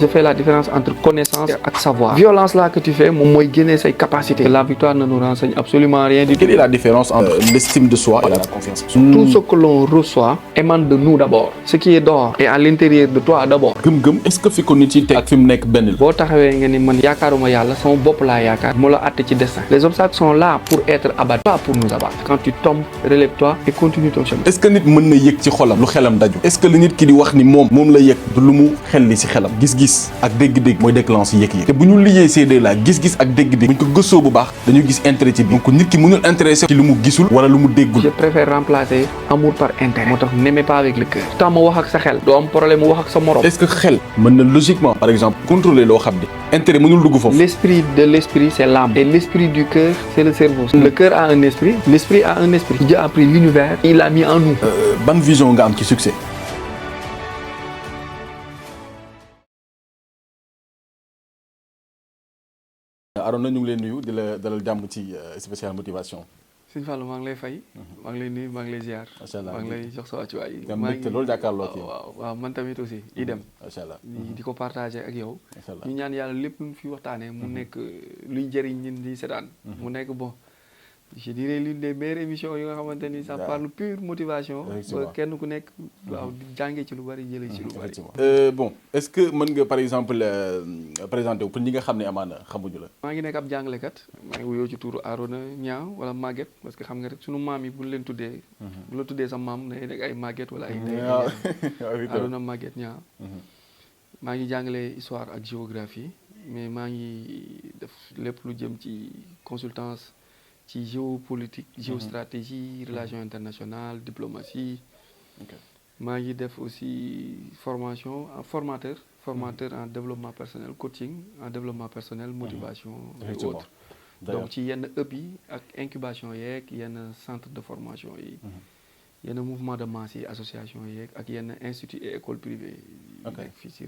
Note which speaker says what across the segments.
Speaker 1: Je fais la différence entre connaissance et savoir. Violence là que tu fais, moom mooy génne say capacités. La victoire ne nous renseigne absolument rien du tout.
Speaker 2: Quelle est la différence entre l'estime de soi et la confiance en soi?
Speaker 1: Tout ce que l'on reçoit émane de nous d'abord. Ce qui est dehors est à l'intérieur de toi d'abord.
Speaker 2: gëm-gëm est-ce que fi ko nit yi teg ak fi mu nekk benn la.
Speaker 1: boo taxawee nga ni man yaakaaruma yàlla sama bopp laa yaakaar moo la àtte ci destin. Les obstacles sont là pour être abattus, pas pour nous abattre. Quand tu tombes, relève-toi et continue ton chemin.
Speaker 2: est-ce que nit mën na yëg ci xolam lu xelam daju. est-ce que li nit ki di wax ni moom la yëg du lu mu xel li ci xelam. gis-gis ak dégg-dégg mooy déclencher yëg-yëg. te bu ñu liggéey ces deux là gis-gis ak dégg-dégg bu ñu ko gëstoo bu baax dañu gis intérêt ci bi. donc nit ki mënul intéressé ci lu mu gisul wala lu mu déggul.
Speaker 1: Je préfère remplacer amour par intérêt. moo tax n'aimez pas avec le cœur. tant ma wax ak sa xel doo am problème mu wax ak sa morom.
Speaker 2: est-ce que xel mën na logiquement par exemple contrôler loo xam ne intérêt mënul dugg foofu.
Speaker 1: L'esprit de l'esprit c'est l'âme et l'esprit du cœur c'est le cerveau. Le cœur a un esprit, l'esprit a un esprit. Dieu a pris l'univers, il l'a mis en nous.
Speaker 2: ban vision nga am ci succès. Arona ñu ngi leen nuyu di la dalal jàmm ci spécial motivation.
Speaker 1: Sëñ Fallou maa ngi lay fay. maa ngi lay nuyu maa ngi lay ziar.
Speaker 2: macha allah
Speaker 1: maa ngi lay jox sa wàccuwaay.
Speaker 2: maa ngi loolu jàkkaarloo kii.
Speaker 1: waaw man tamit aussi idem.
Speaker 2: macha allah
Speaker 1: di ko partager ak yow.
Speaker 2: macha allah
Speaker 1: ñu ñaan yàlla lépp lu ñu fi waxtaanee mu nekk luy jëriñ ñin di seetaan. mu nekk bon. je dirais l'une des meilleures émissions yi nga xamante ni ça parle pure motivation. ba kenn ku nekk waaw jàngee ci lu bari jëlee ci lu bari.
Speaker 2: bon est-ce que mën nga par exemple présenter wu pour ñi nga xam ne amaana xamuñu la.
Speaker 1: maa ngi nekk ab jàngalekat maa ngi wuyoo ci turu Arona Niang wala Maguette parce que xam nga rek sunu maam yi bu ñu leen tuddee. bu la tuddee sa maam day nekk ay Maguette wala ay. Arona Maguette Niang. maa ngi jàngale histoire ak géographie mais maa ngi def lépp lu jëm ci consultance. ci géopolitique géostratégie relations internationales diplomatie. maa ngi def aussi formation en formateur en développement personnel coaching en développement personnel motivation et autres donc ci yenn hub yi ak incubation yeeg yenn centre de formation yi yenn mouvement de masse yi association yeeg ak yenn institut et école privée yi nekk fii ci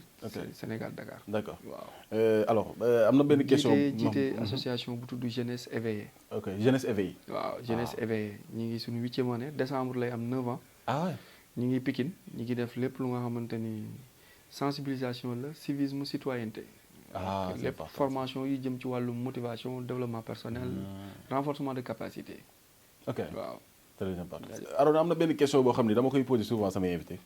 Speaker 1: Sénégal Dakar.
Speaker 2: d'accord waaw alors am na benn question
Speaker 1: jiite association bu tudd jeunesse éveillée.
Speaker 2: ok jeunesse éveillée.
Speaker 1: waaw jeunesse éveillée ñi ngi suñu 8e année décembre lay am 9 ans.
Speaker 2: ah ouais.
Speaker 1: ñi ngi Pikine ñi ngi def lépp lu nga xamante ni sensibilisation la civisme citoyenneté. lépp formation yi jëm ci wàllum motivation développement personnel. renforcement de capacité.
Speaker 2: ok
Speaker 1: waaw.
Speaker 2: très important Arona am na benn question boo xam ne dama koy poser souvent samay invité.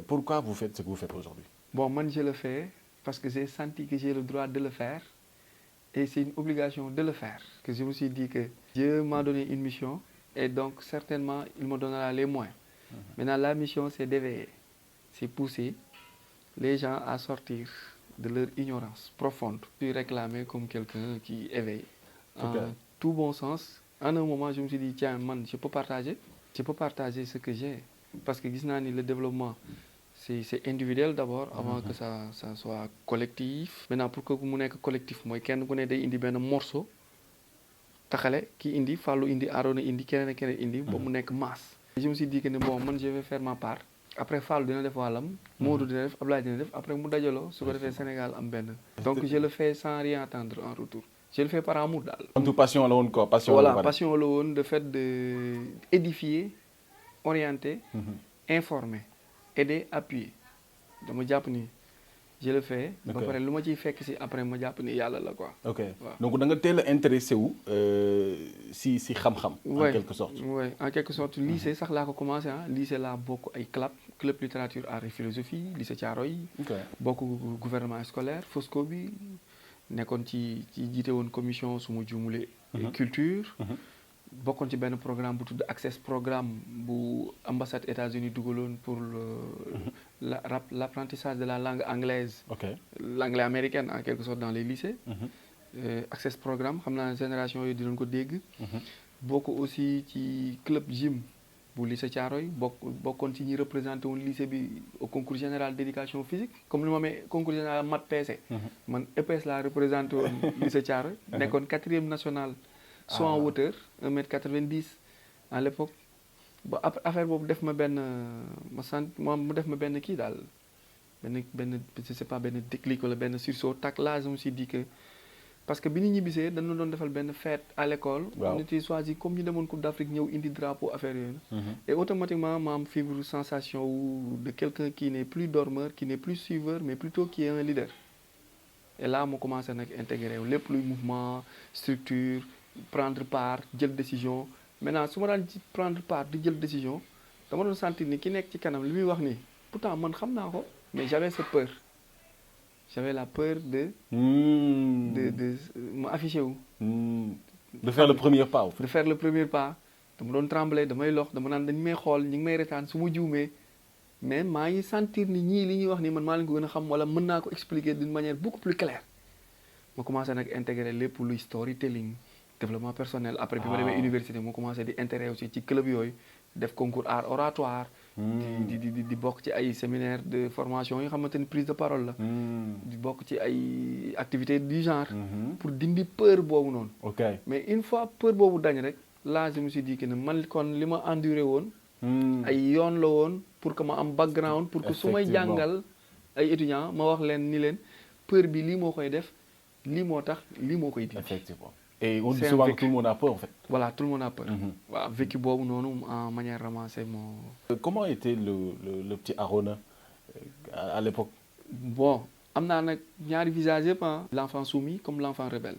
Speaker 2: Pourquoi vous faites ce que vous faites aujourd'hui?
Speaker 1: Bon, moi je le fais parce que j'ai senti que j'ai le droit de le faire et c'est une obligation de le faire. Que je me suis dit que Dieu m'a donné une mission et donc certainement il me donnera les moyens. Maintenant la mission c'est d'éveiller, c'est pousser les gens à sortir de leur ignorance profonde. Je suis réclamé comme quelqu'un qui éveille. En tout bon sens, en un moment je me suis dit tiens man je peux partager ce que j'ai parce que gis naa ni le développement c'est individuel d'abord avant que ça soit collectif. Maintenant pour que mu nekk collectif mooy kenn ku ne day indi benn morceau taxale ki indi Fallou indi Arona indi keneen ak keneen indi ba mu nekk masse. Je me suis dit que ne bon man je vais faire ma part après Fallou dina def wàllam Modou dina def Abdoulaye dina def après mu dajaloo su ko defee Sénégal am benn. Donc je le fais sans rien attendre en retour. Je le fais par amour daal.
Speaker 2: Comme passion la woon quoi passion.
Speaker 1: Voilà passion la woon de fait de édifier orienter informer aider appuyer dama jàpp ni je le fais. ba pare lu ma ciy fekk si après ma jàpp ni yàlla la quoi.
Speaker 2: ok donc da nga teel a intéressé wu si xam-xam. en quelque sorte.
Speaker 1: oui en quelque sorte lycée sax laa ko commencé lycée laa bokk ay club littérature art et philosophie lycée Thiaroye. bokk gouvernement scolaire Fosco bi. nekkoon ci jiite woon commission su ma juumulee. culture. bokkoon ci benn programme bu tudd Access programme bu ambassade États-Unis dugaloon pour l'apprentissage de la langue anglaise. l'anglais américain en quelque sorte dans les lycées. Access programme xam naa génération yooyu dinañ ko dégg. bokk aussi ci club gym bu lycée Thiaroye bokkoon ci ñi représenté woon lycée bi au concours général d'éducation physique comme li ma amee concours général maths PC. man EPS laa représenté woon lycée Thiaroye. nekkoon 4e national. soit en hauteur 1m90 à l'époque ba affaire boobu def ma benn mu def ma benn kii daal benn je sais pas benn déclic wala benn sursaut tak là je me suis dit que parce que bi ñu ñibbisee dañu doon defal benn fête à l'école.
Speaker 2: Waaw.
Speaker 1: on était choisi comme ñu demoon Coupe d'Afrique ñëw indi drapeau affaire yooyu. Et automatiquement ma am fibre sensation de quelqu'un qui n'est plus dormeur, qui n'est plus suiveur, mais plutôt qui est un leader. Et là ma commencé nag intégrer lépp luy mouvement structure prendre part jël décision maintenant su ma daan prendre part di jël décision dama doon sentir ni ki nekk ci kanam li muy wax nii pourtant man xam naa ko mais j'avais cette peur. J'avais la peur de ma afficher wu.
Speaker 2: De faire le premier pas.
Speaker 1: De faire le premier pas dama doon trembler damay lox dama naan dañ may xool ñu ngi may retaan su ma juumee mais maa ngi sentir ni ñii li ñuy wax ni man maa leen ko gën a xam wala mën naa ko expliquer d'une manière beaucoup plus claire. ma commencé nag intégrer lépp luy storytelling développement personnel après bi ma demee université ma commencé di intérêt aussi ci club yooyu def concours art oratoire. di bokk ci ay séminaire de formation yi nga xamante ni prise de parole la. di bokk ci ay activités du genre. pour dindi peur boobu noonu.
Speaker 2: ok
Speaker 1: mais une fois peur boobu dañ rek là je me suis dit que ne man kon li ma enduré woon. ay yoon la woon pour que ma am background. pour que su may jàngal ay étudiants ma wax leen ni leen peur bi lii moo koy def lii moo tax lii moo koy dindi.
Speaker 2: effectivement et on dit souvent que tout le monde a peur en fait.
Speaker 1: Voilà, tout le monde a peur. Voilà, vécu boobu noonu en manière ramassée mon.
Speaker 2: Comment était le petit Arona à l'époque?
Speaker 1: Bon am naa nag ñaari visage yëpp l'enfant soumis comme l'enfant rebelle.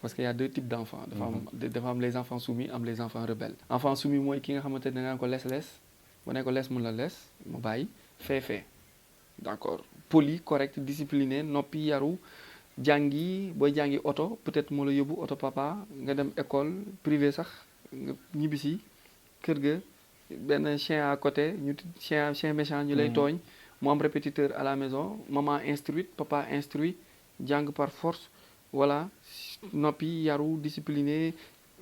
Speaker 1: Parce qu'il y a deux types d'enfants. dafa am les enfants soumis am les enfants rebelles. Enfant soumis mooy ki nga xamante ne da nga ko les bu ne ko les mun la les mu bàyyi fee d'accord poli correct discipliné noppi yaru. jàngi booy jàngi oto peut-être moo la yóbbu oto papa nga dem école privée sax nga ñibbisi kër ga benn chien à côté ñu chien méchant ñu lay tooñ mu am répétiteur à la maison maman instruite papa instruit jàng par force voilà noppi yaru discipliné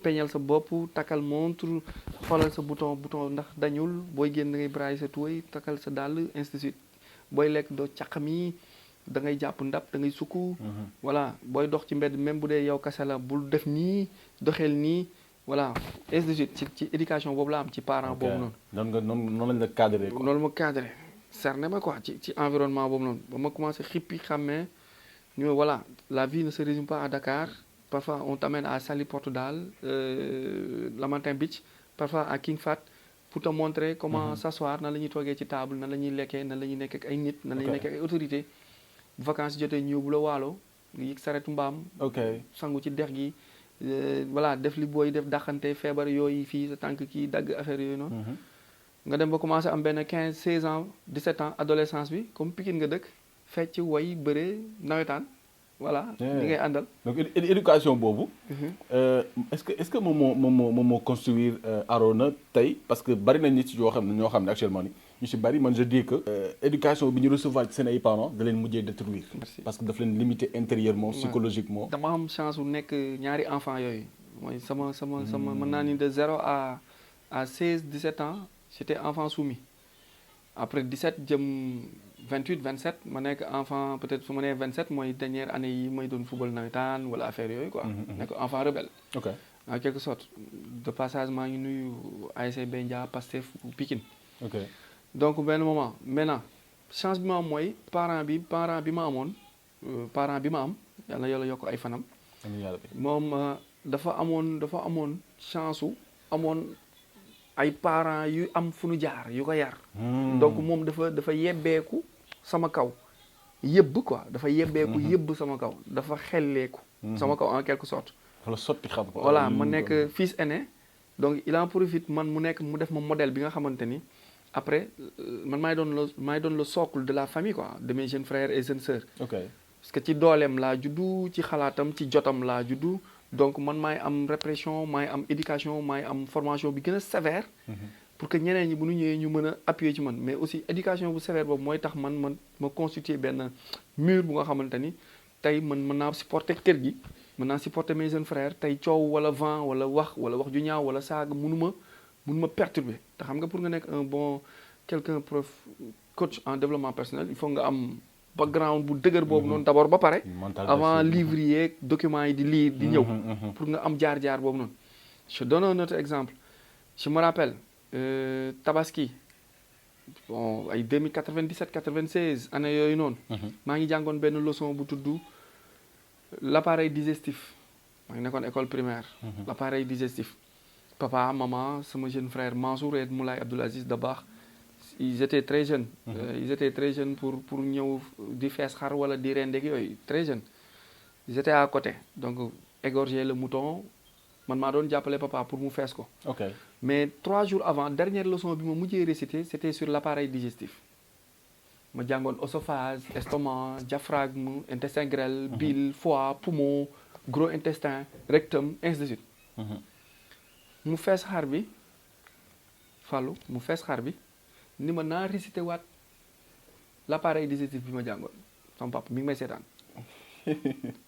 Speaker 1: peñal sa bopp takkal montre xoolal sa bouton ndax dañul booy génn ngay brailler sa tuwéy takkal sa dàll ainsi de suite booy lekk doo caqami da ngay jàpp ndab da ngay sukk voilà booy dox ci mbedd même bu dee yow kase la bul def nii doxeel nii voilà ainsi de suite ci éducation boobu la am ci parent boobu noonu
Speaker 2: noonu lañ la cadré quoi.
Speaker 1: noonu ma cadré cerné ma quoi ci environnement boobu noonu ba ma commencé xippi xàmmee ñu voilà la vie ne se résume pas à Dakar parfois on t'amène à Saly Portudal Lamantin Beach parfois à King Fahd pour te montrer comment s'asseoir nan la ñuy toogee ci table nan la ñuy lekkee nan la ñuy nekk ak ay nit nan la ñuy nekk ak ay autorités vacances jotee ñu yóbbu la waalo nga yëg saretu mbaam sangu ci dex gi voilà def li booy def dàqante feebar yooyu fii sa tànk kii dagg affaire yooyu noonu nga dem ba commencé am benn 15 16 ans 17 ans adolescence bi comme Pikine nga dëkk fecc way bëre nawetaan voilà li ngay àndal
Speaker 2: donc éducation boobu est-ce que moom moo construire Arona tey parce que bari na nit yoo xam ne ñoo xam ne actuellement ni ñu si bari man je dis que éducation bi ñu recevoir ci seen ay parents da leen mujjee détruire parce que daf leen limiter intérieurement psychologiquement
Speaker 1: dama am chance wu nekk ñaari enfant yooyu mooy sama mën naa ni de 0 à 16 17 ans j'étais enfant soumis après 17 jëm 28 27 ma nekk enfant peut-être su ma nee 27 mooy dernière année yi may doon football nawetaan wala affaire yooyu quoi nekk enfant rebelle en quelque sorte de passage maa ngi nuyu ASC Bendia Pastef Pikine donc benn moment maintenant chance bi ma am mooy parent bi ma am yàlla yàlla yokk ay fanam moom dafa amoon chance u amoon ay parents yu am fu nu jaar yu ko yar donc moom dafa yebbeeku sama kaw yëbb quoi dafa yebbeeku yëbb sama kaw dafa xelleeku sama kaw en quelque sorte
Speaker 2: wala sotti xam ko
Speaker 1: voilà ma nekk fils aîné donc il en profite mu def ma modèle bi nga xamante ni après man maay doon le socle de la famille quoi de mes jeunes frères et jeunes sœurs parce que ci dooleem laa juddu ci xalaatam ci jotam laa juddu donc man maay am répression maay am éducation maay am formation bi gën a sévère pour que ñeneen ñi bu ñu ñëwee ñu mën a appuyer ci man mais aussi éducation bu sévère boobu mooy tax man ma constituer benn mur bu nga xamante ni tey mën naa supporter kër gi mën naa supporter mes jeunes frères tey coow wala vent wala wax ju ñaaw wala saaga mënuma perturber te xam nga pour nga nekk un bon quelqu'un coach en développement personnel il faut nga am background bu dëgër boobu noonu d'abord ba pare avant livre yeeg documents yi di lire di ñëw pour nga am jaar-jaar boobu noonu je donne un autre exemple je me rappelle Tabaski bon ay 2097 96 année yooyu noonu maa ngi jàngoon benn leçon bu tudd l'appareil digestif maa ngi nekkoon école primaire. L'appareil digestif. Papa maman sama jeune frère Mansour et Moulay Abdoul Aziz Dabakh ils étaient très jeunes. Ils étaient très jeunes pour ñëw di fees xar wala di rendeeg yooyu très jeunes. Ils étaient à côté donc égorger le mouton man maa doon jàppale papa pour mu fees ko.
Speaker 2: ok
Speaker 1: mais 3 jours avant dernière leçon bi ma mujjee réciter c'était sur l'appareil digestif. ma jàngoon oesophage estomac diaphragme intestin grêle bile foie poumon gros intestin rectum ainsi de suite. mu fees xar bi Fallou mu fees xar bi ni ma naa réciter waat l'appareil digestif bi ma jàngoon sama papa mi ngi may seetaan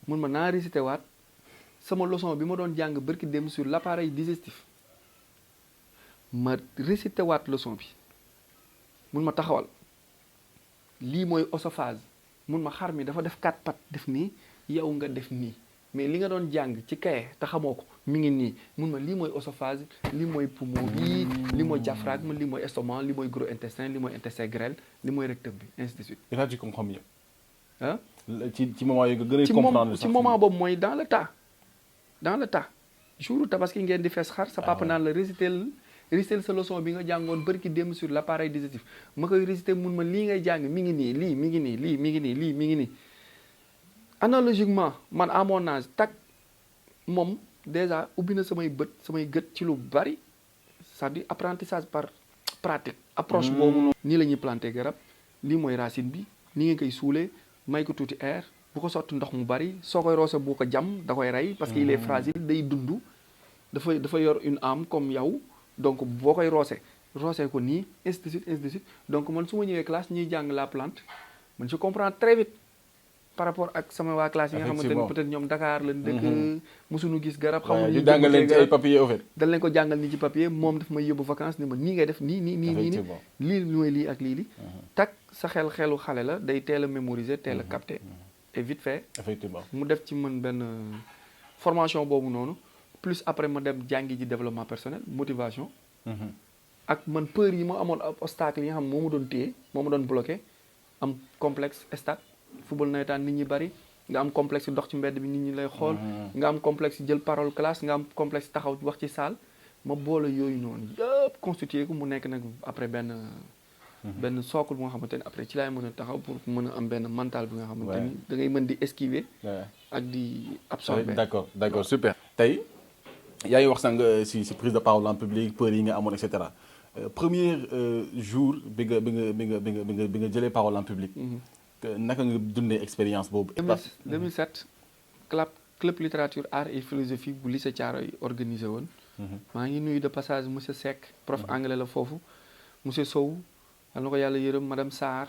Speaker 1: mun ma naa réciter waat sama leçon bi ma doon jàng bërki dem sur l'appareil digestif ma réciter waat leçon bi mun ma taxawal lii mooy oesophage mun ma xar mi dafa def 4 pattes def nii yow nga def nii mais li nga doon jàng ci kaye te xamoo ko mi ngi nii mun ma lii mooy oesophage lii mooy poumon bi lii mooy diaphragme lii mooy estomac lii mooy gros intestin lii mooy intestin grêle lii mooy rectum bi ainsi de suite.
Speaker 2: et là tu comprends mieux.
Speaker 1: ah
Speaker 2: ci moment yooyu nga gën a comprendre
Speaker 1: ci moment boobu mooy dans le tas jour tabaski ngeen di fees xar sa papa naan la réciter sa leçon bi nga jàngoon bërki dem sur l'appareil digestif ma koy réciter mun ma lii ngay jàng mi ngi nii lii mi ngi nii lii mi ngi nii lii mi ngi nii analogiquement man à mon âge tak moom déjà ubbi na samay gët ci lu bari c'est-à-dire apprentissage par pratique approche boobu noonu nii la ñuy planter garab lii mooy racine bi nii nga koy suulee may ko tuuti air bu ko sotti ndox mu bari soo koy roose bu ko jam da koy rey parce que il est fragile day dund dafa yor une âme comme yow donc boo koy roose ko nii ainsi de suite donc man su ma ñëwee classe ñuy jàng la plante man je comprends très vite par rapport ak sama waa classe yi nga xamante ne peut-être ñoom Dakar lañ dëkk mosuñu gis garab xamul ñu
Speaker 2: jàngal leen ci ay papier au fait
Speaker 1: dañ leen ko jàngal nii ci papier moom daf may yóbbu vacances ni ma nii ngay def nii lii mooy lii ak lii tak sa xelu xale la day teel a mémoriser teel a capter et vite fait
Speaker 2: effectivement mu
Speaker 1: def ci man benn formation boobu noonu plus après ma dem jàngi ji développement personnel motivation ak man peur yi ma amoon obstacle yi nga xam moo ma doon téye moo ma doon bloqué am complexe stade football nawetaan nit ñi bari nga am complexe dox ci mbedd bi nit ñi lay xool nga am complexe jël parole classe nga am complexe taxaw wax ci salle ma boole yooyu noonu yëpp constitué ko mu nekk nag après benn socle bu nga xamante ni après ci laay mën a taxaw pour mën a am benn mental bi nga xamante ni da ngay mën di esquiver ak di absorber
Speaker 2: d'accord super tey yaa ngi wax sànq si prise de parole en public peur yi nga amoon et cetera premier jour bi nga jëlee parole en public naka nga dundee expérience boobu
Speaker 1: 2007 club littérature art et philosophie bu lycée Thiaroye organisé woon maa ngi nuyu de passage monsieur Seck prof anglais la foofu monsieur Sow yal na ko yàlla yërëm madame Sarr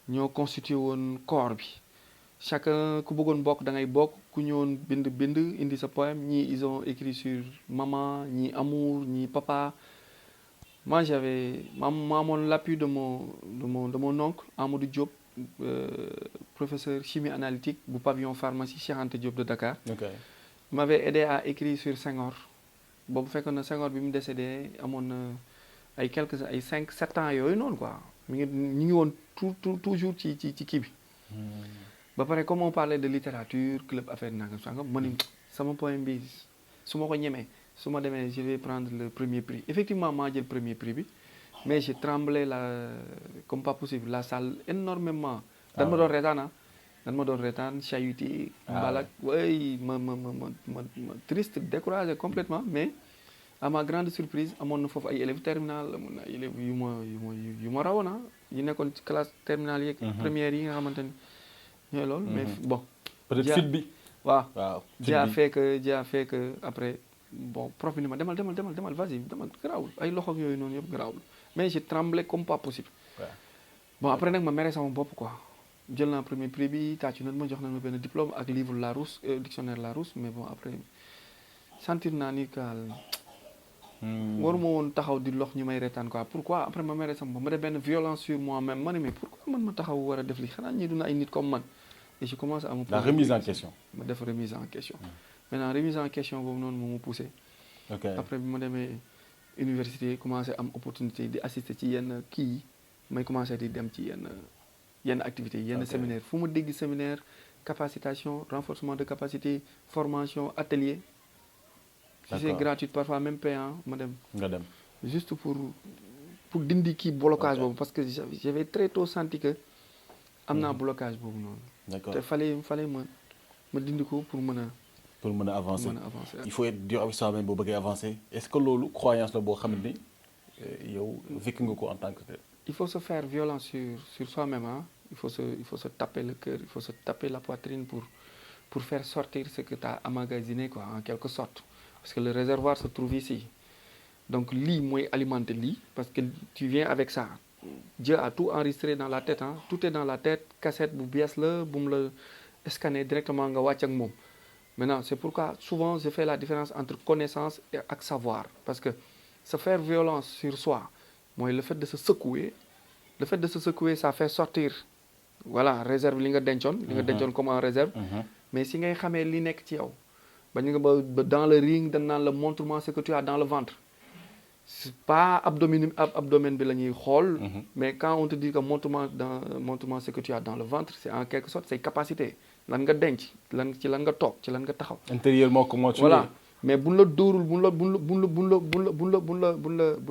Speaker 1: ñoo constitué woon corps bi chacun ku bëggoon bokk da ngay bokk ku ñëwoon bind indi sa poème ñii ils ont écrit sur maman ñii amour ñii papa moi j'avais maamoon l'appui de mon oncle Amadou Diop professeur chimie analytique bu pavillon pharmacie Cheikh Anta Diop de Dakar m'avait aidé à écrire sur Senghor boobu fekkoon na Senghor bi mu décédé amoon na ay 5-7 ans yooyu noonu quoi ñu ngi woon toujours ci kii bi ba pare comme on parlait de littérature club affaire nangam sangam ma ni sama poème bi su ma ko ñemee su ma demee je vais prendre le premier prix effectivement maa jël premier prix bi mais j'ai tremblé comme pas possible la salle énormément dan ma doon reetaan chahuté mbalak way ma triste découragé complètement mais à ma grande surprise amoon na foofu ay élèves terminale amoon na ay élèves yu ma rawoon yu nekkoon ci classe terminale yeeg première yi nga xamante ni ñooy loolu mais bon
Speaker 2: peut-être fit bi
Speaker 1: waaw Dieu a fait que après bon prof bi ni ma demal vas-y demal garaawul ay loxo yooyu noonu yëpp garaawul mais j'ai tremblé comme pas possible bon après nag ma mere sama bopp quoi jël naa premier prix bi tàccu nañ ma jox nañ ma benn diplôme ak livre Larousse dictionnaire Larousse mais bon après sentir naa ni kaal waruma woon taxaw di lox ñu may reetaan quoi pourquoi après ma mere sama bopp ma def benn violence sur moi-même ma ne mais pourquoi man ma taxaw war a def li xanaa ñi duna ay nit comme man et je commence à me poser
Speaker 2: la remise en question
Speaker 1: ma def remise en question maintenant remise en question boobu noonu moo ma poussé après bi ma demee université commencé am opportunité di assister ci yenn kii yi may commencé di dem ci yenn activités yenn séminaire fu ma dégg séminaire capacitation renforcement de capacité formation atelier. Si c'est
Speaker 2: D'accord.
Speaker 1: gratuit parfois même payant ma dem.
Speaker 2: nga dem.
Speaker 1: juste pour dindi kii blocage
Speaker 2: Ok.
Speaker 1: boobu parce que j'avais très tôt senti que am naa blocage boobu noonu.
Speaker 2: D'accord.
Speaker 1: te fallait ma dindi ko pour mën a
Speaker 2: pour mën a avancer.
Speaker 1: mën a avancer.
Speaker 2: il faut être dur avec soi-même boo bëggee avancer est-ce que loolu croyance la boo xam ni yow vécu nga ko en tant que tel.
Speaker 1: Il faut se faire violence sur soi-même. Hein? Il faut se taper le cœur, il faut se taper la poitrine pour faire sortir ce que tu as emmagasiné, quoi, en quelque sorte. Parce que le réservoir se trouve ici. Donc, lit, moi, alimenter lit, parce que tu viens avec ça. Dieu a tout enregistré dans la tête. Hein? Tout est dans la tête. Cassette, vous bias le, vous le scanner directement, Maintenant, c'est pourquoi souvent je fais la différence entre connaissance et savoir. Parce que se faire violence sur soi, moi, le fait de se secouer, ça fait sortir, voilà, réserve li nga dencoon comme en réserve. Mais si ngay xamee li nekk ci yow, ba dans le ring, dans montre-moi ce que tu as dans le ventre. C'est pas abdomen bi la ñuy xool, mais quand on te dit que montre-moi ce que tu as dans le ventre, c'est en quelque sorte say capacité. Lan nga denc ci lan nga toog ci lan nga taxaw.
Speaker 2: intérieurement comment tu
Speaker 1: voilà mais buñ la dóorul buñ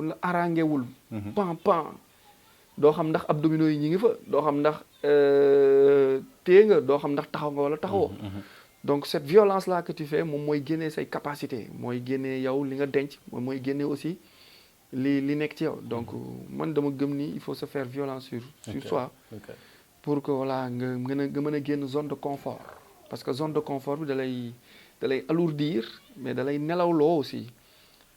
Speaker 1: la arrangewul. pan doo xam ndax abdominaux yi ñi ngi fa doo xam ndax téye nga doo xam ndax taxaw nga wala taxawoo. donc cette violence là que tu fais moom mooy génnee say capacité mooy génnee yow li nga denc moom mooy génnee aussi li nekk ci yow. donc man dama gëm ni il faut se faire violence sur soi. pour que voilà nga mën a génn zone de confort parce que zone de confort bi da lay alourdir mais da lay nelawloo aussi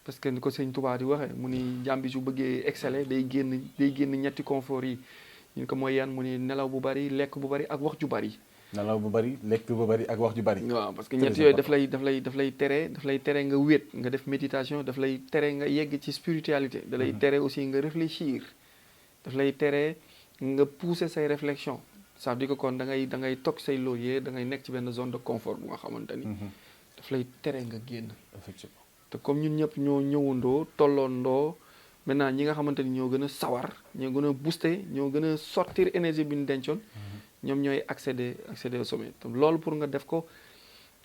Speaker 1: parce que ni ko sëñ Touba di waxee mu ni jàmbi su bëggee exceller day génn ñetti confort yi ñu ko mooy yan mu ni nelaw bu bari lekk bu bari ak wax ju bari.
Speaker 2: nelaw bu bari lekk bu bari ak wax ju bari.
Speaker 1: waaw parce que ñett yooyu daf lay tere nga wéet nga def méditation daf lay tere nga yegg ci spiritualité. da lay tere aussi nga réfléchir daf lay tere. nga pousser say réflexion ça veut dire que kon da ngay toog say laurier da ngay nekk ci benn zone de confort bu nga xamante ni daf lay tere nga génn.
Speaker 2: effectivement
Speaker 1: te comme ñun ñëpp ñoo ñëwandoo tolloondoo maintenant ñi nga xamante ni ñoo gën a sawar ñoo gën a booster ñoo gën a sortir énergie bi ñu dencoon ñoom ñooy accéder au sommet te loolu pour nga def ko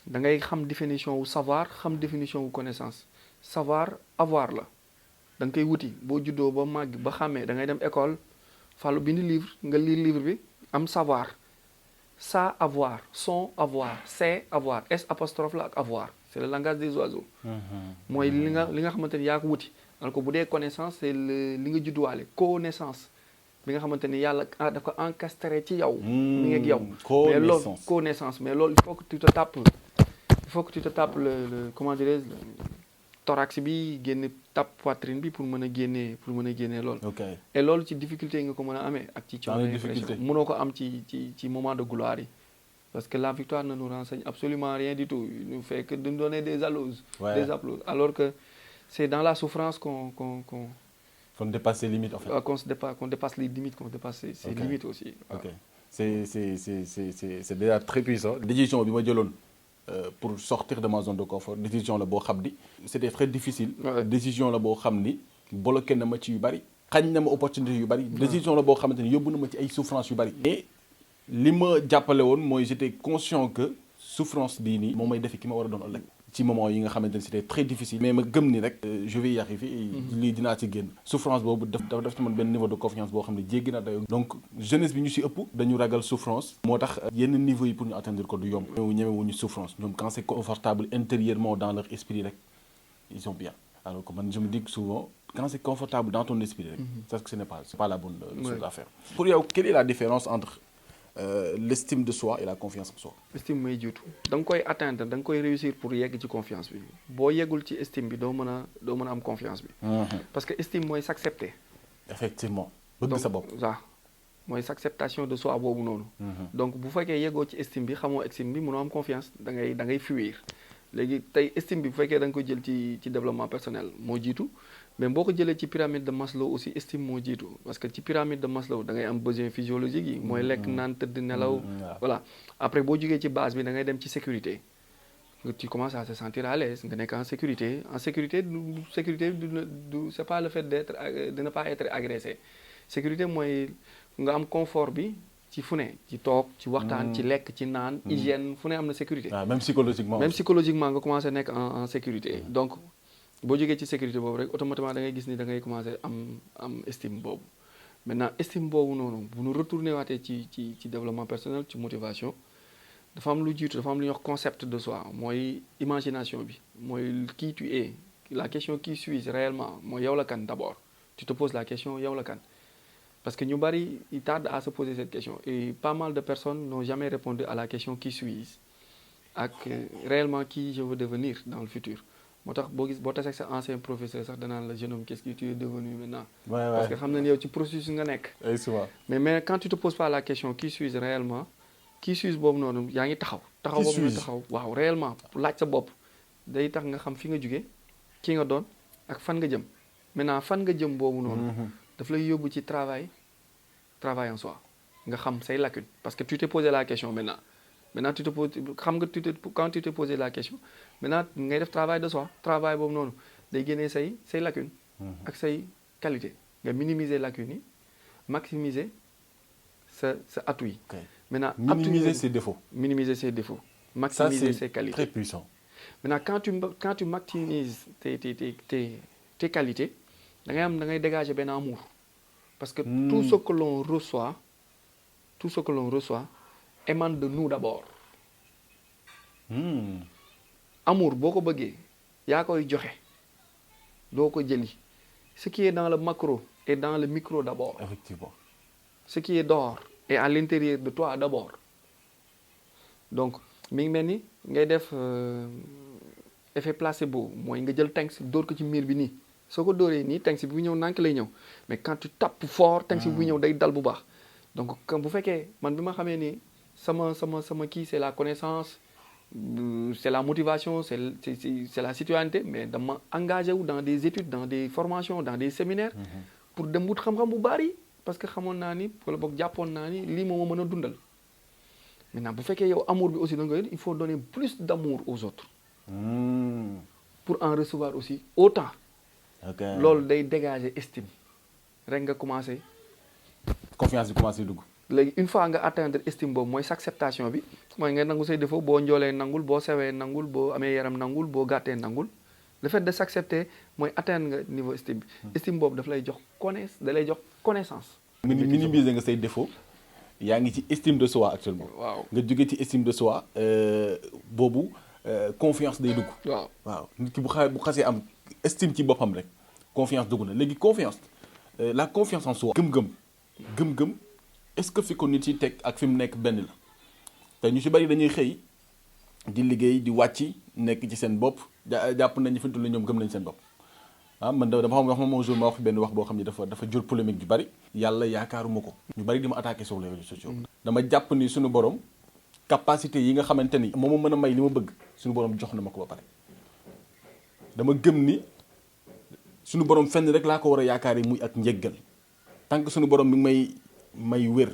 Speaker 1: da ngay xam définition wu savoir xam définition wu connaissance savoir avoir la da nga koy wuti boo juddoo ba màgg ba xàmmee da ngay dem école. Fallu bind livre nga lire livre bi am savoir ça avoir son avoir c'est avoir s apostrophe la ak avoir c'est le langage des oiseaux. mooy li nga xamante ni yaa ko wuti. donc bu dee connaissance c'est li nga judduwaale connaissance bi nga xamante ni yàlla da ko encastré ci yow. mi ngi ak yow. mais loolu connaissance mais loolu il faut que tu te tapes le comment dirais-je thorax bi génne tape poitrine bi pour mën a génnee loolu. et loolu ci difficulté yi nga ko mën a amee ak ci coono yi mënoo ko am ci moment de gloire yi parce que la victoire ne nous renseigne absolument rien du tout il nous fait que de nous donner des applauses. alors que c'est dans la souffrance qu'on
Speaker 2: dépasse ses limites en fait.
Speaker 1: qu'on dépasse les limites qu'on dépasse ses limites aussi.
Speaker 2: ok c'est déjà très puissant. décision bi ma jëloon pour sortir de ma zone de confort décision la boo xam ni c'était très difficile. décision la boo xam ni bloqué na ma ci yu bari xañ na ma opportunité yu bari. décision la boo xamante ni yóbbu na ma ci ay souffrance yu bari. et li ma jàppale woon mooy j'étais conscient que souffrance bii nii moom may defi ki ma war a doon ëllëg. ci moment yi nga xamante ni c'était très difficile. mais ma gëm ni rek je vais y arriver. lii dinaa ci génn. souffrance boobu dafa def ci man benn niveau de confiance boo xam ne jéggi na dayoo. donc jeunesse bi ñu ci ëpp dañu ragal souffrance. moo tax yenn niveau yi pour ñu atteindre ko du yomb. ñemewuñu souffrance ñoom quand c'est confortable intérieurement dans leur esprit rek ils sont bien. alors que man je me dis souvent quand c'est confortable dans ton esprit rek. parce que c'est pas la bonne chose à faire. pour yow quelle est la différence entre l'estime de soi et la confiance en soi.
Speaker 1: estime mooy jiitu da nga koy atteindre da nga koy réussir pour yegg ci confiance bi boo yeggul ci estime bi doo mën a am confiance bi. parce que estime mooy s'accepter.
Speaker 2: effectivement bëgg sa bopp.
Speaker 1: waaw mooy s'acceptation de soi boobu noonu. donc bu fekkee yeggoo ci estime bi xamoo estime bi mënoo am confiance da ngay fuir léegi tey estime bi bu fekkee da nga ko jël ci développement personnel moo jiitu. mais boo ko jëlee ci pyramide de Maslow aussi estime moo jiitu parce que ci pyramide de Maslow da ngay am besoin physiologique yi mooy lekk naan tëdd nelaw voilà après boo jógee ci base bi da ngay dem ci sécurité nga tu commences à se sentir à l'aise nga nekk en sécurité du c'est pas le fait de ne pas être agressé sécurité mooy nga am confort bi ci fu ne ci toog ci waxtaan ci lekk ci naan hygiène fu ne am na sécurité.
Speaker 2: même psychologiquement.
Speaker 1: même psychologiquement nga commencé nekk en sécurité. donc boo jógee ci sécurité boobu rek automatiquement da ngay gis ni da ngay commencé am estime boobu. maintenant estime boobu noonu bu ñu retourné waatee ci développement personnel ci motivation dafa am lu jiitu dafa am lu ñuy wax concept de soi mooy imagination bi mooy qui tu es la question qui suis réellement mooy yow la kan d'abord tu te poses la question yow la kan. Parce que ñu bari ils tardent à se poser cette question et pas mal de personnes n'ont jamais répondu à la question qui suis-je ak réellement qui je veux devenir dans le futur moo tax boo tasee sa ancien professeur sax danaan la jeune homme qu'est-ce que tu es devenu maintenant. Parce que xam nañ yow ci processus nga nekk. mais quand tu te poses pas la question qui suis-je réellement qui suis-je boobu noonu yaa ngi taxaw boobu nga taxaw waaw réellement laaj sa bopp day tax nga xam fi nga jóge ki nga doon ak fan nga jëm maintenant fan nga jëm boobu noonu. daf lay yóbbu ci travail en soi nga xam say lacunes parce que tu t'es posé la question maintenant tu te poses xam nga quand tu t'es posé la question maintenant ngay def travail de soi travail boobu noonu day génnee say lacunes ak say qualité nga minimiser lacunes yi maximiser sa atout yi maintenant
Speaker 2: minimiser ses défauts
Speaker 1: maximiser ses qualités.
Speaker 2: Très puissant.
Speaker 1: Maintenant quand tu maximises tes qualités da ngay dégager benn amour parce que tout ce que l'on reçoit émane de nous d'abord. Amour boo ko bëggee yaa koy joxe doo ko jëli ce qui est dans le macro et dans le micro d'abord.
Speaker 2: Effectivement.
Speaker 1: Ce qui est dehors est à l'intérieur de toi d'abord. Donc mi ngi mel ni ngay def effet placebo mooy nga jël tanks dóor ko ci miir bi nii soo ko dóoree nii tanks bi bu ñëw nànk lay ñëw mais quand tu tapes fort tanks bi bu ñëw day dal bu baax. Donc bu fekkee man bi ma xamee ni sama kii c'est la connaissance c'est la motivation c'est la citoyenneté mais dama engagé wu dans des études dans des formations dans des séminaires pour dem wut xam-xam bu bari parce que xamoon naa ni wala boog jàppoon naa ni lii moo ma mën a dundal. Maintenant bu fekkee yow amour bi aussi da nga il faut donner plus d'amour aux autres pour en recevoir aussi autant. Loolu day dégager estime rek nga commencer.
Speaker 2: Confiance bi commencer dugg.
Speaker 1: Léegi une fois nga atteindre estime boobu mooy sa acceptation bi mooy nga nangu say défaut boo njoolee nangul boo sewee nangul boo amee yaram nangul boo gàttee nangul le fait de s'accepter mooy atteindre nga niveau estime bi. Estime boobu daf lay jox connaissance.
Speaker 2: Minimiser nga say défaut yaa ngi ci estime de soi actuellement.
Speaker 1: waaw
Speaker 2: nga jóge ci estime de soi boobu confiance day dugg. waaw nit ki bu xasee am estime ci boppam rek confiance dugg na léegi confiance la confiance en soi. gëm-gëm est-ce que fi ko nit yi teg ak fi mu nekk benn la te ñu ci bari dañuy xëy di liggéey di wàcc nekk ci seen bopp jàpp nañu fi mu toll ñoom gëm nañ seen bopp. Man dama xam wax moom jour ma wax benn wax boo xam ni dafa jur polémique ju bari. yàlla yaakaaruma ko. ñu bari di ma attaquer sur les réseaux sociaux. dama jàpp ni suñu borom capacité yi nga xamante ni moo ma mën a may li ma bëgg suñu borom jox na ma ko ba pare. dama gëm ni suñu borom fenn rek laa ko war a yaakaaree muy ak njéggal tant que suñu borom mi ngi may wér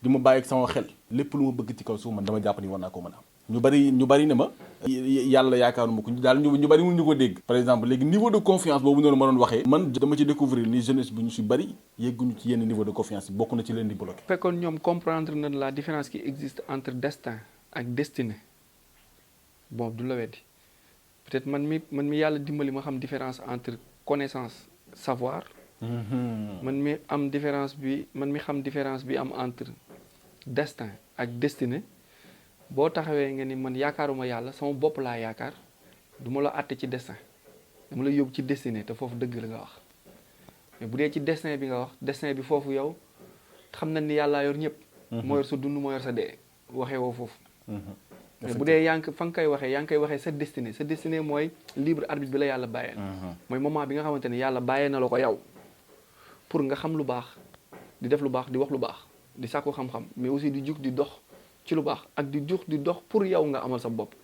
Speaker 2: di ma bàyyi ak sama xel lépp lu ma bëgg ci kaw suuf man dama jàpp ni war naa ko mën a am. ñu bari ne ma yàlla yaakaaruma ko daal ñu bari mënuñu ko dégg. par exemple léegi niveau de confiance boobu noonu ma doon waxee. man dama ci découvrir ni jeunesse bu ñu si bari yegguñu ci yenn niveau de confiance yi bokk na ci leen di bloqué.
Speaker 1: fekkoon ñoom comprendre na la différence qui existe entre destin ak destinée bon du la weddi peut-être man mi yàlla dimbali ma xam différence entre connaissance savoir. man mi xam différence bi am entre destin ak destinée. boo taxawee nga ni man yaakaaruma yàlla sama bopp laa yaakaar du ma la àtte ci destin dama la yóbbu ci destinée te foofu dëgg la nga wax mais bu dee ci destin bi nga wax destin bi foofu yow xam na ni yàllaa yor ñëpp. moo yor sa dund moo yor sa dee waxee woo foofu. mais bu dee fa nga koy waxee sa destinée mooy libre arbitre bi la yàlla bàyyee. mooy moment bi nga xamante ni yàlla bàyyee na la ko yow pour nga xam lu baax di def lu baax di wax lu baax di sàkku xam-xam mais aussi di jug di dox. ci lu baax ak di dox pour yow nga amal sa bopp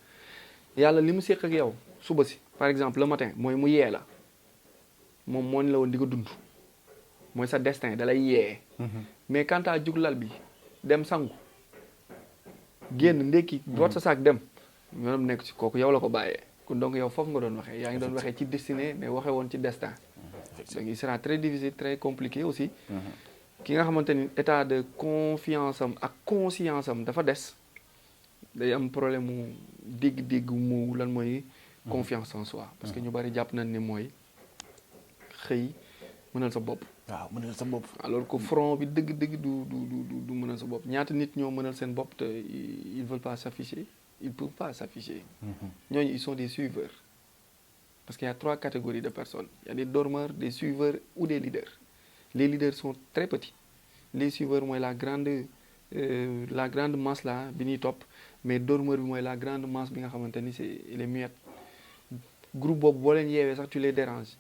Speaker 1: yàlla li mu séq ak yow suba si par exemple le matin mooy mu yee la moom moo ni la woon di ko dund mooy sa destin da lay yee. mais quant à jug lal bi dem sangu génn ndekki root sa saak dem ñoom nekk ci kooku yow la ko bàyyee kon donc yow foofu nga doon waxee yaa ngi doon waxee ci destinée mais waxee woon ci destin. donc il sera très difficile très compliqué aussi. ki nga xamante ni état de confiance am ak conscience am dafa des day am problème mu dégg-dégg mu lan mooy confiance en soi parce que ñu bari jàpp nañ ni mooy xëy mënal sa bopp.
Speaker 2: waaw mënal sa bopp.
Speaker 1: alors que front bi dëgg-dëgg du mënal sa bopp ñaata nit ñoo mënal seen bopp te ils veulent pas s'afficher ils peuvent pas s'afficher. ñooñu ils sont des suiveurs parce qu'il y a 3 catégories de personnes il y a des dormeurs des suiveurs ou des leaders les leaders sont très petits les suiveurs mooy la grande masse là bi ñuy topp mais dormeur bi mooy la grande masse bi nga xamante ni c'est les muettes groupe boobu boo leen yeewee sax tu les déranges.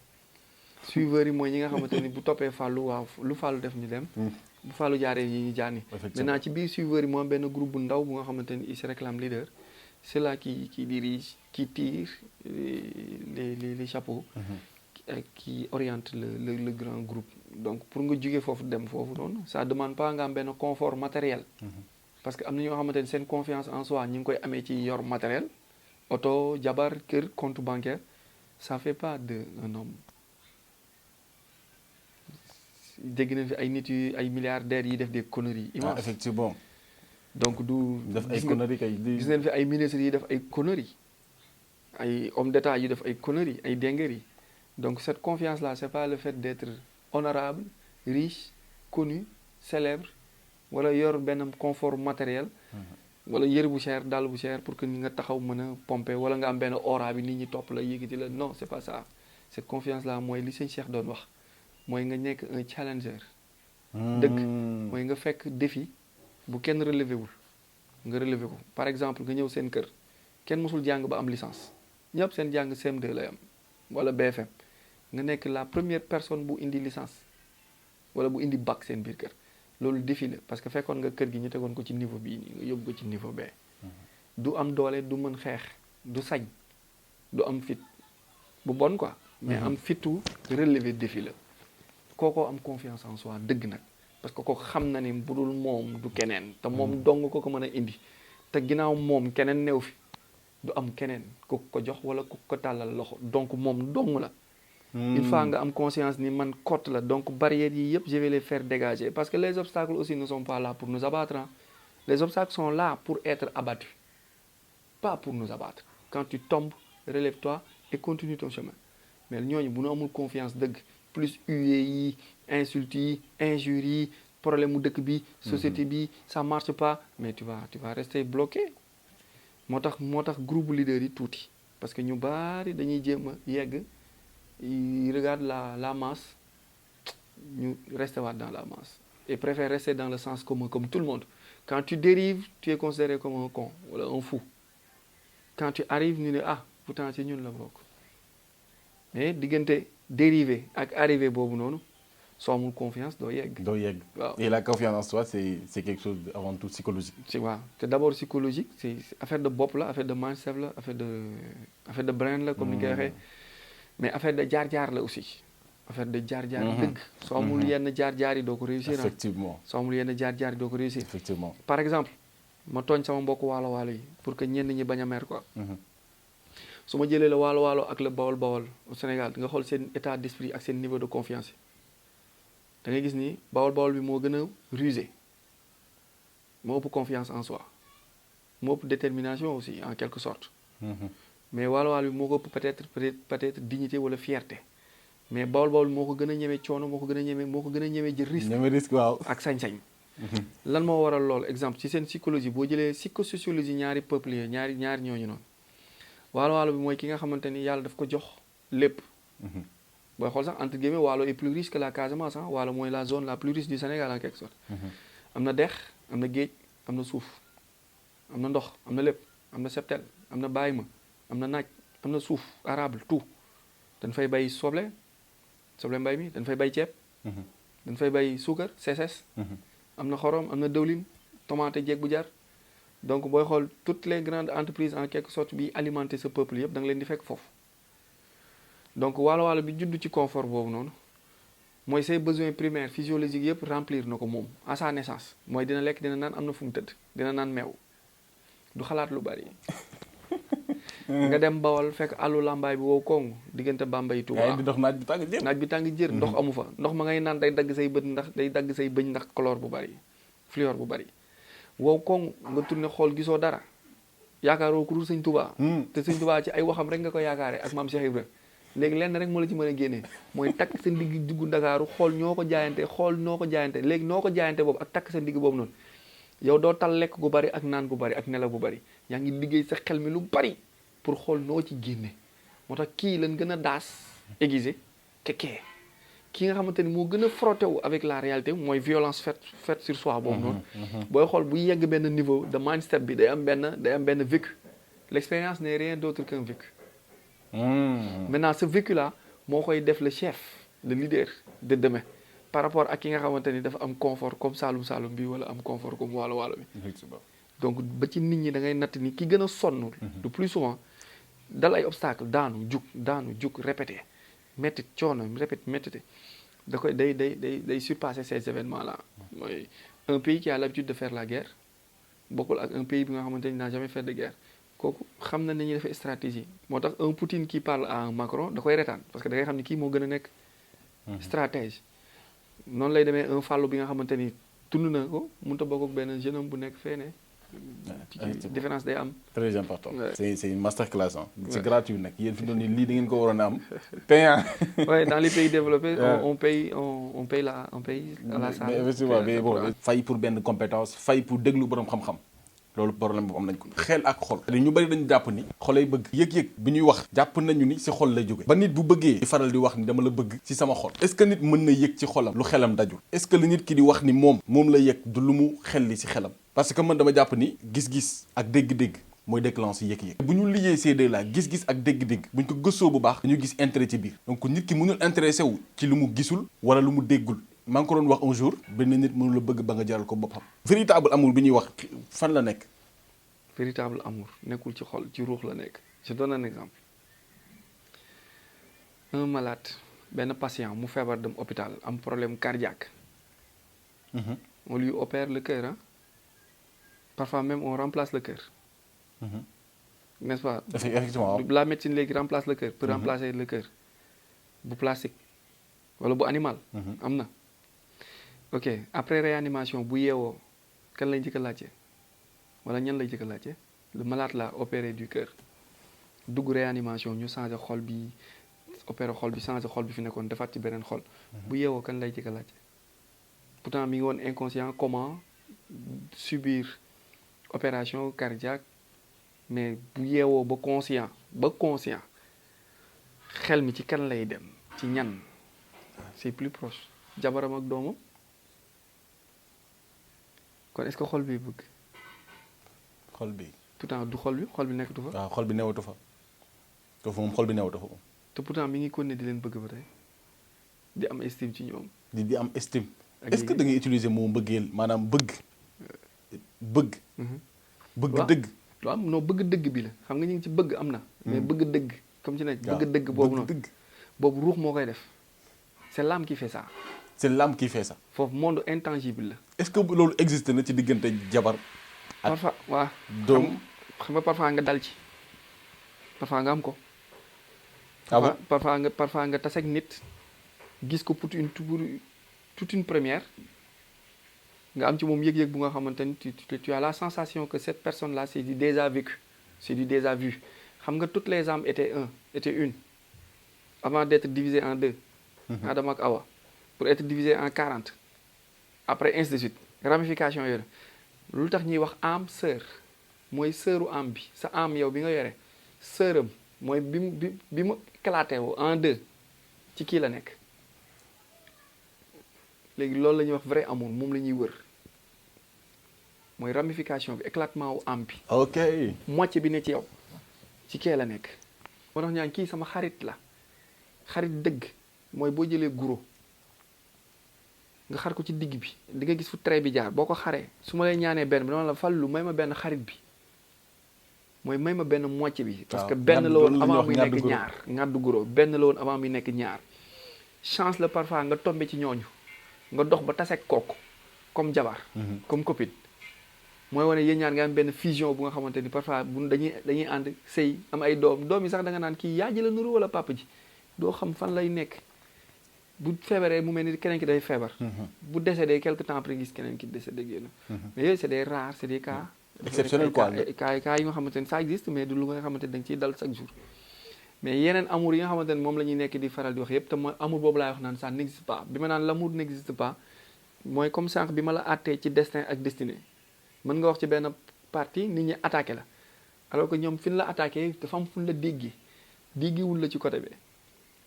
Speaker 1: suiveurs yi mooy ñi nga xamante ni bu toppee Fallou waaw lu Fallou def ñu dem. bu Fallou jaaree yi ñu jaani. maintenant ci biir suiveurs yi moom benn groupe bu ndaw bu nga xamante ni il se réclame leader. c'est là qui dirige qui tire les chapeaux. qui oriente le grand groupe. donc pour nga jógee foofu dem foofu noonu ça demande pas nga am benn confort matériel. parce que am na ñoo xamante ni seen confiance en soi ñu ngi koy amee ci yor matériel. oto jabar kër compte bancaire ça fait pas de un homme. dégg nañ fi ay nit yu ay milliardaires yi def des conneries immenses.
Speaker 2: effectivement.
Speaker 1: donc du.
Speaker 2: def ay conneries kay
Speaker 1: gis nañ fi ay ministres yi def ay conneries. ay hommes d'État yu def ay conneries ay dingueries. donc cette confiance là c'est pas le fait d'être honorable riche connu célèbre wala yor benn confort matériel. wala yëre bu cher dàll bu cher pour que ni nga taxaw mën a pomper wala nga am benn aura bi nit ñi topp la yëkkati la non c'est pas ça cette confiance là mooy li sëñ Cheikh doon wax. mooy nga nekk un challenger. dëgg mooy nga fekk défi bu kenn relevé wul nga relevé ko par exemple nga ñëw seen kër kenn mësul jàng ba am licence ñëpp seen jàng CM2 lay am wala BFM nga nekk la première personne bu indi licence wala bu indi bac seen biir kër loolu défi la parce que fekkoon nga kër gi ñu tegoon ko ci niveau bii nii nga yóbbu ko ci niveau B. du am doole du mën xeex du sañ du am fit bu bon quoi. mais am fitu relevé défi la. kookoo am confiance en soi dëgg nag parce que ko xam na ni budul moom du keneen te moom dong ko mën a indi te ginnaaw moom keneen new fi du am keneen ku ko jox wala ku ko tàllal loxo donc moom dong la. il faut nga am conscience ni man cote la donc barrières yi yëpp je vais les faire dégager parce que les obstacles aussi ne sont pas là pour nous abattre les obstacles sont là pour être abattus pas pour nous abattre quand tu tombes relève-toi et continue ton chemin mais ñooñu bu ñu amul confiance dëgg. plus huées yi insultes yi injures yi problème mu dëkk bi société bi ça marche pas mais tu vas rester bloqué moo tax groupe leader yi tuuti parce que ñu bari dañuy jéem a yegg ils regardent la masse ñu rester waat dans la masse et préfèrent rester dans le sens commun comme tout le monde quand tu dérives tu es considéré comme un con wala un fou quand tu arrives ñu ne pourtant ci ñun la bokk mais diggante dérivé ak arrivé boobu noonu soo amul confiance doo yegg.
Speaker 2: waaw et la confiance en soi c'est quelque chose avant tout psychologique.
Speaker 1: waaw te d'abord psychologique c'est affaire de bopp la affaire de mindset la affaire de brain la comme ni nga waxee mais affaire de jaar-jaar la aussi affaire de jaar-jaar dëgg. soo amul yenn jaar-jaar yi doo ko réussir.
Speaker 2: effectivement
Speaker 1: soo amul yenn jaar-jaar yi doo ko réussir.
Speaker 2: effectivement
Speaker 1: par exemple ma tooñ sama mbokk waalo yi pour que ñenn ñi bañ a mer quoi. su ma jëlee la waalo ak le bawol au Sénégal nga xool seen état d'esprit ak seen niveau de confiance da ngay gis ni bawol bi moo gën a rusé moo ëpp confiance en soi moo ëpp détermination aussi en quelque sorte. mais waalo bi moo ko ëpp peut-être dignité wala fierté mais bawol bi moo ko gën a ñeme coono moo ko gën a ñeme jël risque.
Speaker 2: ñeme risque waaw
Speaker 1: ak sañ-sañ. lan moo waral loolu exemple ci seen psychologie boo jëlee psychosociologie ñaari peuple yi ñaari ñooñu noonu. waalo bi mooy ki nga xamante ni yàlla daf ko jox lépp. booy xool sax entre guillemets waalo est plus riche que la Casamance waalo mooy la zone la plus riche du Sénégal en quelque sorte. am na dex am na géej am na suuf am na ndox am na lépp am na septel am na bàyyi ma am na naaj am na suuf arable tout dañ fay bay soble mbay mi dañ fay bay ceeb. dañ fay bay suukar seses. am na xorom am na dëwlin tomate jeeg bu jar. donc booy xool toutes les grandes entreprises en quelque sorte bi alimenter ce peuple yëpp da nga leen di fekk foofu donc waalo bi juddu ci confort boobu noonu mooy ses besoins primaires physiologiques yëpp remplir na ko moom à sa naissance mooy dina lekk dina naan am na fu mu tëdd dina naan meew du xalaat lu bari nga dem Bawol fekk àllu làmbaay bi wow koŋ diggante Bambey Touba
Speaker 2: di dox naaj bi tàng jër.
Speaker 1: naaj bi tàng jër ndox amu fa ndox ma ngay naan day dagg say bët ndax day dagg say bëñ ndax chlore bu bari fluor bu bari wow koŋ nga tourné xool gisoo dara yaakaaroo ku dul sëñ Touba te sëñ Touba ci ay waxam rek nga ko yaakaare ak maam Cheikh Ibra léegi lenn rek moo la ci mën a génnee mooy takk sa ndigg dugg Ndakaaru xool ñoo ko jaayante xool noo ko jaayante léegi noo ko jaayante boobu ak takk sa ndigg boobu noonu yow doo tal lekk gu bari ak naan gu bari ak nelaw bu bari yaa ngi liggéey sa xel mi lu bari pour xool noo ci génne moo tax kii lañ gën a daas aiguisé que kii nga xamante ni moo gën a frotté wu avec la réalité mooy violence faite sur soi boobu noonu booy xool bu yegg benn niveau de mindset bi day am benn vécu l'expérience n'est rien d'autre qu'un vécu maintenant ce vécu là moo koy def le chef le leader de demain par rapport ak ki nga xamante ni dafa am confort comme Saalum bi wala am confort comme Waalo bi donc ba ci nit ñi da ngay natt ni ki gën a sonn le plus souvent dal ay obstacle daanu jug répété métti coono répété métti da koy day surpasser ces événements là mooy un pays qui a l'habitude de faire la guerre bokkul ak un pays bi nga xamante ni n'a jamais fait de guerre kooku xam na ni ñuy defee stratégie moo tax un Poutine qui parle à un Macron da koy retaan parce que da ngay xam ni kii moo gën a nekk stratège noonu lay demee un Fallou bi nga xamante ni tund na ko mënut a bokk ak benn jeune homme bu nekk fee ne différence day am.
Speaker 2: Très important. C'est une masterclass. C'est gratuit nag yéen fi doon nii lii da ngeen ko waroon a am payant.
Speaker 1: Ouais, dans les pays développés on paye à la salle.
Speaker 2: mais effectivement mais bon fay pour benn compétence fay pour déglu borom xam-xam loolu problème boobu am nañ ko. xel ak xol. ñu bari dañu jàpp ni xolay bëgg yëg-yëg bi ñuy wax jàpp nañu ni si xol lay jóge ba nit bu bëggee di faral di wax ni dama la bëgg si sama xol est-ce que nit mën na yëg ci xolam lu xelam dajul est-ce que li nit ki di wax ni moom la yëg du lu mu xel li si xelam parce que man dama jàpp ni gis-gis ak dégg-dégg mooy déclenche yëg-yëg bu ñu liggéey ces deux là gis-gis ak dégg-dégg bu ñu ko gëstoo bu baax dañu gis intérêt ci biir donc nit ki mënul intéressé wu ci lu mu gisul wala lu mu déggul maa ngi ko doon wax un jour benn nit mënul la bëgg ba nga jaral ko boppam véritable amour bi ñuy wax fan la nekk
Speaker 1: véritable amour nekkul ci xol ci ruux la nekk je donne un exemple un malade benn patient mu feebar dem hôpital am problème cardiaque on lui opère le cœur parfois même on remplace le cœur n'est-ce pas
Speaker 2: effectivement
Speaker 1: la médecine léegi remplace le cœur peut remplacer le cœur bu plastique wala bu animal am na ok après réanimation bu yeewoo kan lay njëkk a laajte wala ñan lay njëkk a laajte le malade là opéré du cœur dugg réanimation ñu changé xol bi opéré xol bi changé xol bi fi nekkoon defaat ci beneen xol bu yeewoo kan lay njëkk a laajte pourtant mi ngi woon inconscient comment subir opération cardiaque mais bu yeewoo ba conscient xel mi ci kan lay dem ci ñan c'est plus proche jabaram ak doomam kon est-ce que xol bi bëgg
Speaker 2: xol bi
Speaker 1: pourtant du xol bi nekkatu fa
Speaker 2: waaw xol bi newatu fa foofu moom xol bi newatu fa
Speaker 1: te pourtant mi ngi continuer di leen bëgg ba tey di am estime ci ñoom
Speaker 2: di am estime est-ce que da ngay utiliser moo mbëggeel maanaam bëgg dëgg
Speaker 1: waaw non bëgg dëgg bi la xam nga ñu ngi ci bëgg am na mais bëgg dëgg comme ci nekk bëgg dëgg boobu noonu boobu ruux moo koy def c'est l'âme qui fait ça
Speaker 2: foofu
Speaker 1: monde intangible la
Speaker 2: est-ce que loolu existe na ci diggante jabar ak
Speaker 1: parfois waaw
Speaker 2: doom
Speaker 1: xam nga parfois nga dal ci parfois nga am ko parfois nga tase ak nit gis ko pour toute une première nga am ci moom yëg-yëg bu nga xamante ni tu as la sensation que cette personne là c'est du déjà vécu c'est du déjà vu xam nga toutes les âmes étaient une avant d'être divisées en deux Adam ak Awa pour être divisées en 40 après ainsi de suite ramification yooyu lu tax ñuy wax âme sœur mooy sœuru âme bi sa âme yow bi nga yore sœuram mooy bi mu éclaté wu en deux ci kii la nekk léegi loolu la ñuy wax vrai amour moom la ñuy wër mooy ramification bi éclatement wu âme bi
Speaker 2: ok
Speaker 1: moitié bi ne ci yow ci kee la nekk moo tax ñaan kii sama xarit la xarit dëgg mooy boo jëlee guro nga xar ko ci digg bi di nga gis fu trait bi jaar boo ko xaree su ma lay ñaanee benn bi dama la fallu may ma benn xarit bi mooy may ma benn moitié bi parce que benn la woon avant muy nekk ñaar ngàddu guro benn la woon avant muy nekk ñaar chance la parfois nga tombé ci ñooñu nga dox ba taseeg kooku comme jabar comme copine mooy wane yéen ñaar nga am benn fusion bu nga xamante ni parfois bu dañuy ànd sëy am ay doom yi sax da nga naan kii yaa ji la nuru wala papa ji doo xam fan lay nekk bu feebaree mu mel ni keneen ki day feebar. bu décédé quelque temps après gis keneen ki décédé génn. mais yooyu c'est des rares c'est des cas.
Speaker 2: exceptionnel quoi
Speaker 1: cas yi nga xamante ni ça existe mais du lu nga xamante ni da nga ciy dal chaque jour. mais yeneen amour yi nga xamante ni moom la ñuy nekk di faral di wax yépp te mooy amour boobu laay wax naan ça n'existe pas bi ma naan l'amour n'existe pas mooy comme sànq bi ma la àttee ci destin ak destinée mën nga wax ci benn partie nit ñi attaqué la alors que ñoom fi ñu la attaqué dafa am fu ñu la déggiwul la ci côté bi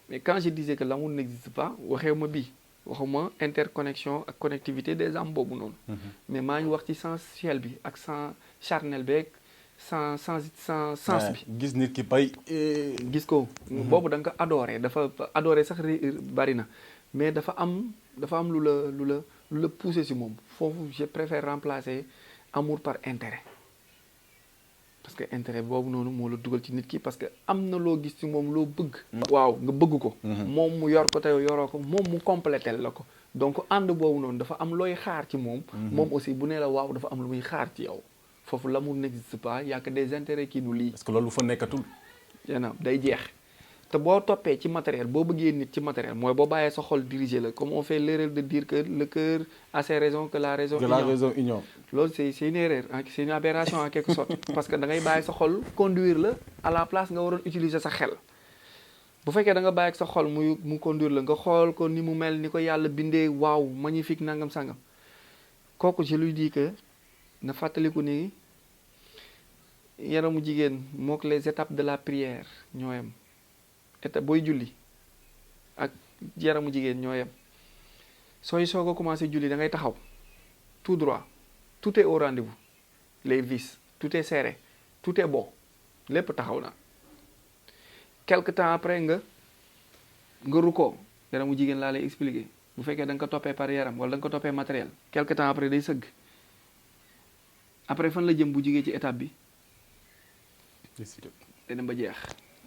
Speaker 1: mais quand je disais que l'amour n'existe pas waxeewuma bii waxuma interconnexion ak connectivité des âmes boobu noonu. mais maa ngi wax ci sensuel bi ak sens charnel beeg sens bi.
Speaker 2: gis nit ki bay.
Speaker 1: gis ko. boobu da nga ko dafa adoré sax bari na mais dafa am lu la poussé si moom foofu je préfère remplacer amour par intérêt parce que intérêt boobu noonu moo la dugal ci nit ki parce que am na loo gis ci moom loo bëgg. waaw nga bëgg ko. moom mu yor ko te yoroo ko moom mu complété la ko donc ànd boobu noonu dafa am looy xaar ci moom. moom aussi bu nee la waaw dafa am lu muy xaar ci yow foofu l'amour n'existe pas y a que des intérêts qui nous lient.
Speaker 2: parce que loolu fa nekkatul.
Speaker 1: day jeex. te boo toppee ci matériel boo bëggee nit ci matériel mooy boo bàyyee sa xol diriger la comme on fait l'erreur de dire que le cœur a ses raisons que la raison ignore. Loolu c'est une erreur c'est une aberration en quelque sorte parce que da ngay bàyyi sa xol conduire la à la place nga waroon utiliser sa xel bu fekkee da nga bàyyi ak sa xol mu conduire la nga xool ko ni mu mel ni ko yàlla bindee waaw magnifique nangam sangam kooku je lui dis que na fàttaliku ni yaramu jigéen mook les étapes de la prière ñoo yem étape booy julli ak yaramu jigéen ñoo yem sooy soog a commencé julli da ngay taxaw tout droit tout est au rendez-vous les vis tout est serré tout est bon lépp taxaw na quelque temps après nga rukkoo yaramu jigéen laa lay expliquer bu fekkee da nga ko toppee par yaram wala da nga ko toppee matériel quelque temps après day sëgg après fan la jëm bu jigee ci étape bi day dem ba jeex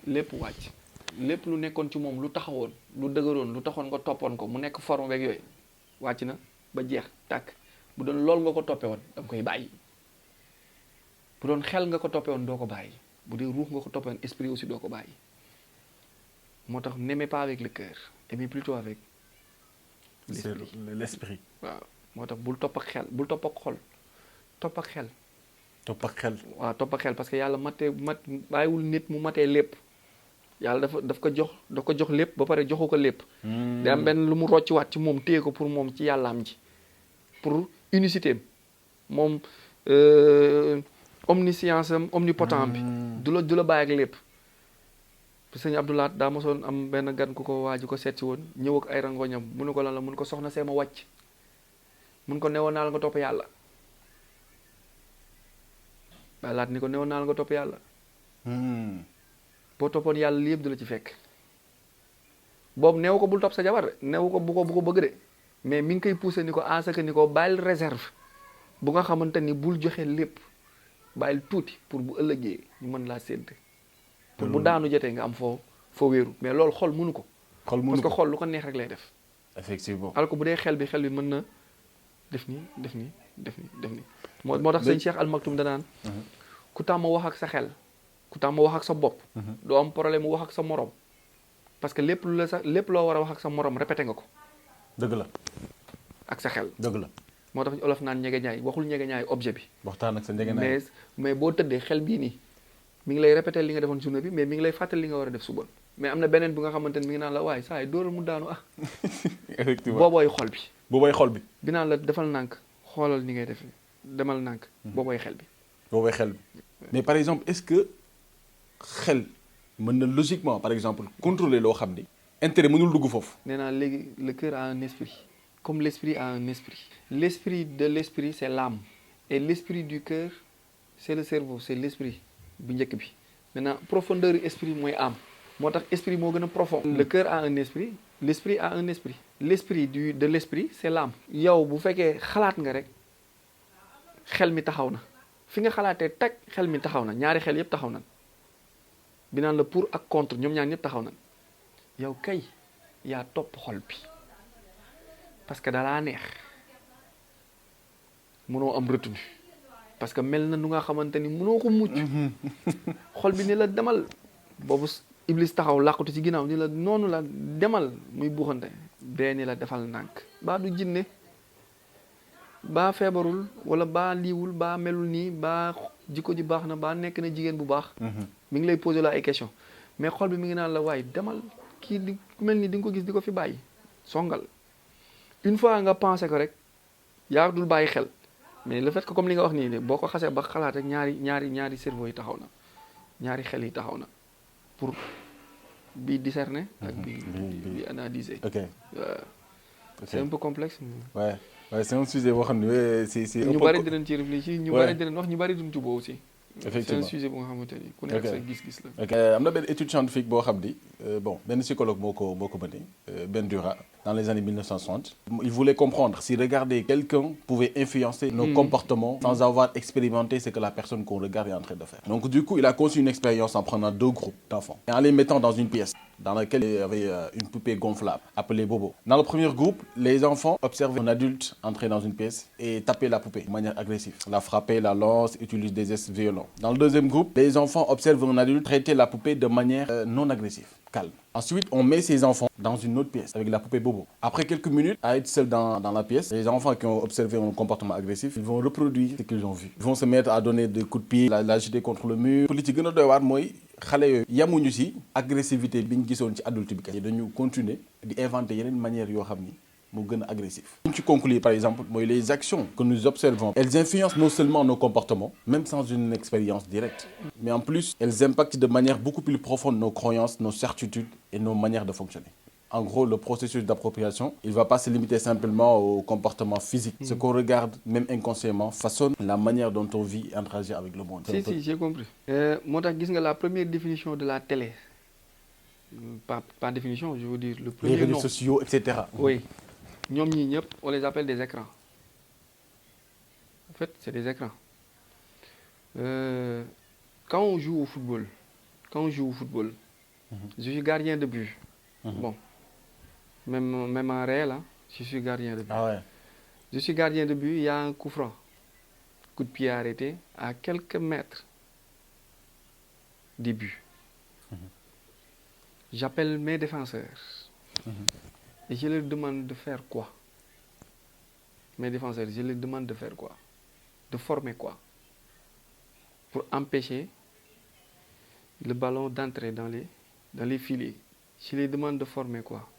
Speaker 1: lépp wàcc lépp lu nekkoon ci moom lu taxawoon lu dëgëroon lu taxoon nga toppoon ko mu nekk forme beeg yooyu wàcc na ba jeex tàkk bu doon lool nga ko toppee woon da nga koy bàyyi bu doon xel nga ko toppee woon doo ko bàyyi bu dee ruux nga ko toppee woon esprit aussi doo ko bàyyi moo tax n'aimez pas avec le cœur aimez plutôt avec
Speaker 2: l'esprit.
Speaker 1: waaw moo tax bul topp ak xel bul topp ak xol topp ak xel.
Speaker 2: topp ak xel.
Speaker 1: waaw topp ak xel parce que yàlla bàyyiwul nit mu matee lépp. yàlla daf ko jox lépp ba pare joxu ko lépp. day am benn lu mu rocciwaat ci moom téye ko pour moom ci yàllaam ji pour unicité am moom omniscience am omnipotent bi. du la bàyyi ak lépp. sëñ Abdoulaat daa mosoon am benn gan ku ko waaju ko seet si woon ñëw ak ay rangoñam mu ne ko lan la mun ko soxna see ma wàcc mun ko newoon naa la nga topp yàlla. Laat ni ko newoon naa la nga topp yàlla. boo toppoon yàlla li yëpp du la ci fekk boobu neewu ko bul topp sa jabar de neewu ko bu ko bëgg de mais mi ngi koy poussé ni ko en ce que ni ko bàyyil réserve bu nga xamante ni bul joxe lépp bàyyil tuuti pour bu ëllëgee ñu mën laa sédd pour bu daanu jotee nga am foo wéeru mais loolu xol mënu ko. parce que xol lu ko neex rek lay def.
Speaker 2: effectivement
Speaker 1: alors que bu dee xel bi mën na def nii moo tax sëñ Cheikh Al Maktoum danaan ku tàmm wax ak sa xel. ku tax ma wax ak sa bopp. doo am problème mu wax ak sa morom. parce que lépp loo war a wax ak sa morom répété nga ko.
Speaker 2: dëgg la.
Speaker 1: ak sa xel.
Speaker 2: dëgg la.
Speaker 1: moo tax olof naan ñegeñaay waxul ñegeñaay objet bi.
Speaker 2: waxtaan ak sa ñegeñaay
Speaker 1: mais boo tëddee xel bii nii mi ngi lay répété li nga defoon journée bi mais mi ngi lay fàttali li nga war a def suba. mais am na beneen bi nga xamante ni mi ngi naan la waaye saa yi dóoral mu daanu
Speaker 2: effectivement
Speaker 1: boobooy xol bi.
Speaker 2: boobooy xol bi.
Speaker 1: bi naan la defal nànk xoolal ni ngay def demal nànk. boobooy xel bi.
Speaker 2: boobooy xel bi mais par exemple est-ce que xel mën na logiquement par exemple contrôler loo xam ni intérêt mënul dugg foofu.
Speaker 1: nee naa léegi le cœur a un esprit comme l'esprit a un esprit. L'esprit de l'esprit c'est l'âme et l'esprit du cœur c'est le cerveau c'est l'esprit bu njëkk bi. maintenant profondeur esprit mooy âme moo tax esprit moo gën a profond. le cœur a un esprit l'esprit a un esprit. l'esprit de l'esprit c'est l'âme. yow bu fekkee xalaat nga rek xel mi taxaw na fi nga xalaatee teg xel mi taxaw na ñaari xel yépp taxaw na. bi naan la pour ak contre ñoom ñaar ñëpp taxaw nañ yow kay yaa topp xol bi parce que dalaa neex mënoo am retenu parce que mel na nu nga xamante ni mënoo ko mucc xol bi ni la demal boobu Iblis taxaw làqatu ci ginnaaw ni la noonu la demal muy buuxante bee ni la defal ndànk baa du jinne baa feebarul wala baa liiwul baa melul nii baa jikko ji baax na baa nekk na jigéen bu baax mi ngi lay posé la ay question mais xol bi mi ngi naan la waaye demal kii di mel ni di nga ko gis di ko fi bàyyi songal une fois nga pensé ko rek yaa dul bàyyi xel mais le fait que comme li nga wax nii boo ko xasee ba xalaat rek ñaari cerveau yi taxaw na ñaari xel yi taxaw na pour bi discerner ak bi analyser.
Speaker 2: ok
Speaker 1: c'est un peu complexe.
Speaker 2: ouais c'est un sujet boo xam ne c'est
Speaker 1: ñu bari dinañ ci réfléchir ñu bari dinañ wax ñu bari duñ jubóo aussi.
Speaker 2: effectivement
Speaker 1: c'est un sujet bu nga xamante ni ku nekk sa gis-gis la.
Speaker 2: ok am na benn étude scientifique boo xam ni bon benn psychologue moo ko mené Bandura dans les années 1960. Il voulait comprendre si regarder quelqu'un pouvait influencer nos comportements sans avoir expérimenté ce que la personne qu'on regarde est en train de faire. Donc du coup, il a conçu une expérience en prenant 2 groupes d'enfants et en les mettant dans une pièce dans laquelle il y avait une poupée gonflable appelée Bobo. Dans le premier groupe, les enfants observaient un adulte entrer dans une pièce et taper la poupée de manière agressive. La frapper, la lance, utilise des gestes violents. Dans le deuxième groupe, les enfants observent un adulte traiter la poupée de manière non agressive, calme. Ensuite, on met ces enfants dans une autre pièce avec la poupée Bobo. Après quelques minutes, à être seuls dans la pièce, les enfants qui ont observé un comportement agressif, ils vont reproduire ce qu'ils ont vu. Ils vont se mettre à donner des coups de pied, la jeter contre le mur. Li ci gën a doy waar mooy xale yooyu yamuñu ci agressivité bi ñu gisoon ci adulte bi kat dañu continuer di inventer yeneen manière yoo xam ni moo gën a agressif. Ñu ci conclure par exemple mooy les actions que nous observons, elles influencent non seulement nos comportements, même sans une expérience directe, mais en plus elles impactent de manière beaucoup plus profonde nos croyances, nos certitudes et nos manières de fonctionner. En gros, le processus d'appropriation, il ne va pas se limiter simplement au comportement physique. Ce qu'on regarde, même inconsciemment, façonne la manière dont on vit et interagit avec le monde.
Speaker 1: Si, j'ai compris. Moi, gis nga la première définition de la télé, pas définition, je veux dire le premier nom.
Speaker 2: Les réseaux sociaux, etc.
Speaker 1: Oui. Ñoom ñii ñëpp, on les appelle des écrans. En fait, c'est des écrans. Quand on joue au football, je suis gardien de but. Bon. Même en réel, hein, je suis gardien de but.
Speaker 2: Ah ouais.
Speaker 1: Je suis gardien de but, il y a un coup franc. Coup de pied arrêté à quelques mètres du but. J'appelle mes défenseurs. Et je leur demande de faire quoi? Mes défenseurs, je leur demande de faire quoi? De former quoi? Pour empêcher le ballon d'entrer dans les filets. Je les demande de former quoi?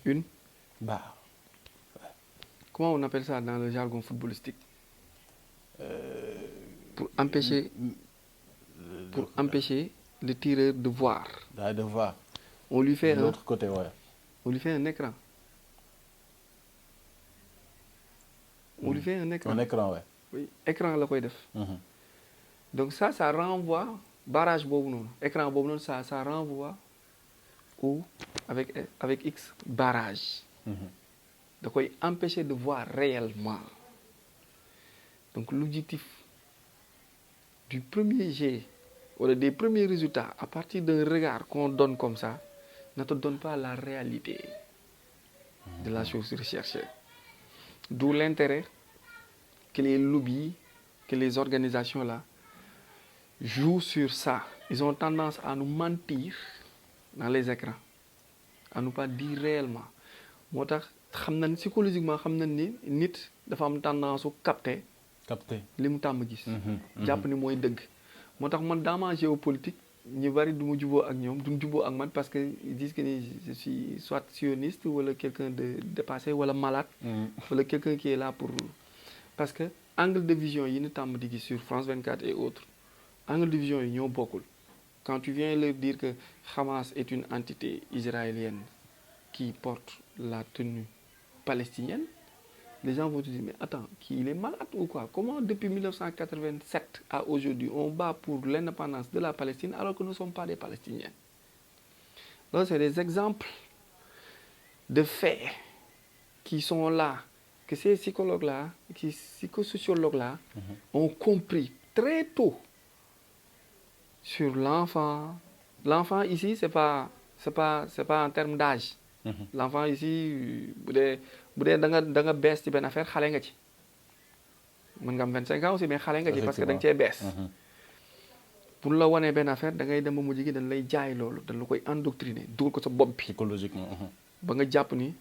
Speaker 1: Une
Speaker 2: barre. Ouais.
Speaker 1: Comment on appelle ça dans le jargon footballistique? Pour empêcher le tireur de voir.
Speaker 2: De voir.
Speaker 1: On lui fait
Speaker 2: l'autre côté, ouais.
Speaker 1: On lui fait un écran. On lui fait un écran.
Speaker 2: Un écran, ouais.
Speaker 1: Oui, écran la koy def. Donc ça renvoie barrage boobu noonu écran boobu noonu ça renvoie ou avec X barrage. Da koy empêcher de voir réellement. Donc l'objectif du premier jet wala des premiers résultats à partir d'un regard qu'on donne comme ça ne te donne pas la réalité de la chose recherchée. D'où l'intérêt que les lobbies, que les organisations là jouent sur ça. Ils ont tendance à nous mentir dans les écrans, à nous pas dire réellement. Moo tax xam nañ psychologiquement xam nañ ni nit dafa am tendance su capter li mu tàmm gis. jàpp ni mooy dëgg. Moo tax man dans ma géopolitique ñu bari du ma juboo ak ñoom duñ juboo ak man parce que ils disent que je suis soit sioniste wala quelqu'un de dépassé wala malade. Wala quelqu'un qui est là pour. Parce que angle de vision yi ñu tàmm di gis sur France 24 et autres angle de vision yi ñoo bokkul. Quand tu viens leur dire que Hamas est une entité israélienne qui porte la tenue palestinienne, les gens vont te dire mais attends, il est malade ou quoi? Comment depuis 1987 à aujourd'hui on bat pour l'indépendance de la Palestine alors que nous ne sommes pas des Palestiniens? Donc c'est des exemples de faits qui sont là, que ces psychologues-là, ces psychosociologues-là ont compris très tôt sur l'enfant. L'enfant ici, c'est pas en termes d'âge. L'enfant ici, bu dee da nga bees ci benn affaire xale nga ci. mën nga am 25 ans aussi mais xale nga ci parce que da nga cee bees. pour la wanee benn affaire da ngay dem ba mujj gi dañ lay jaay loolu dañ la koy endoctriner dugal ko sa bopp bi.
Speaker 2: psychologiquement.
Speaker 1: ba nga jàpp ni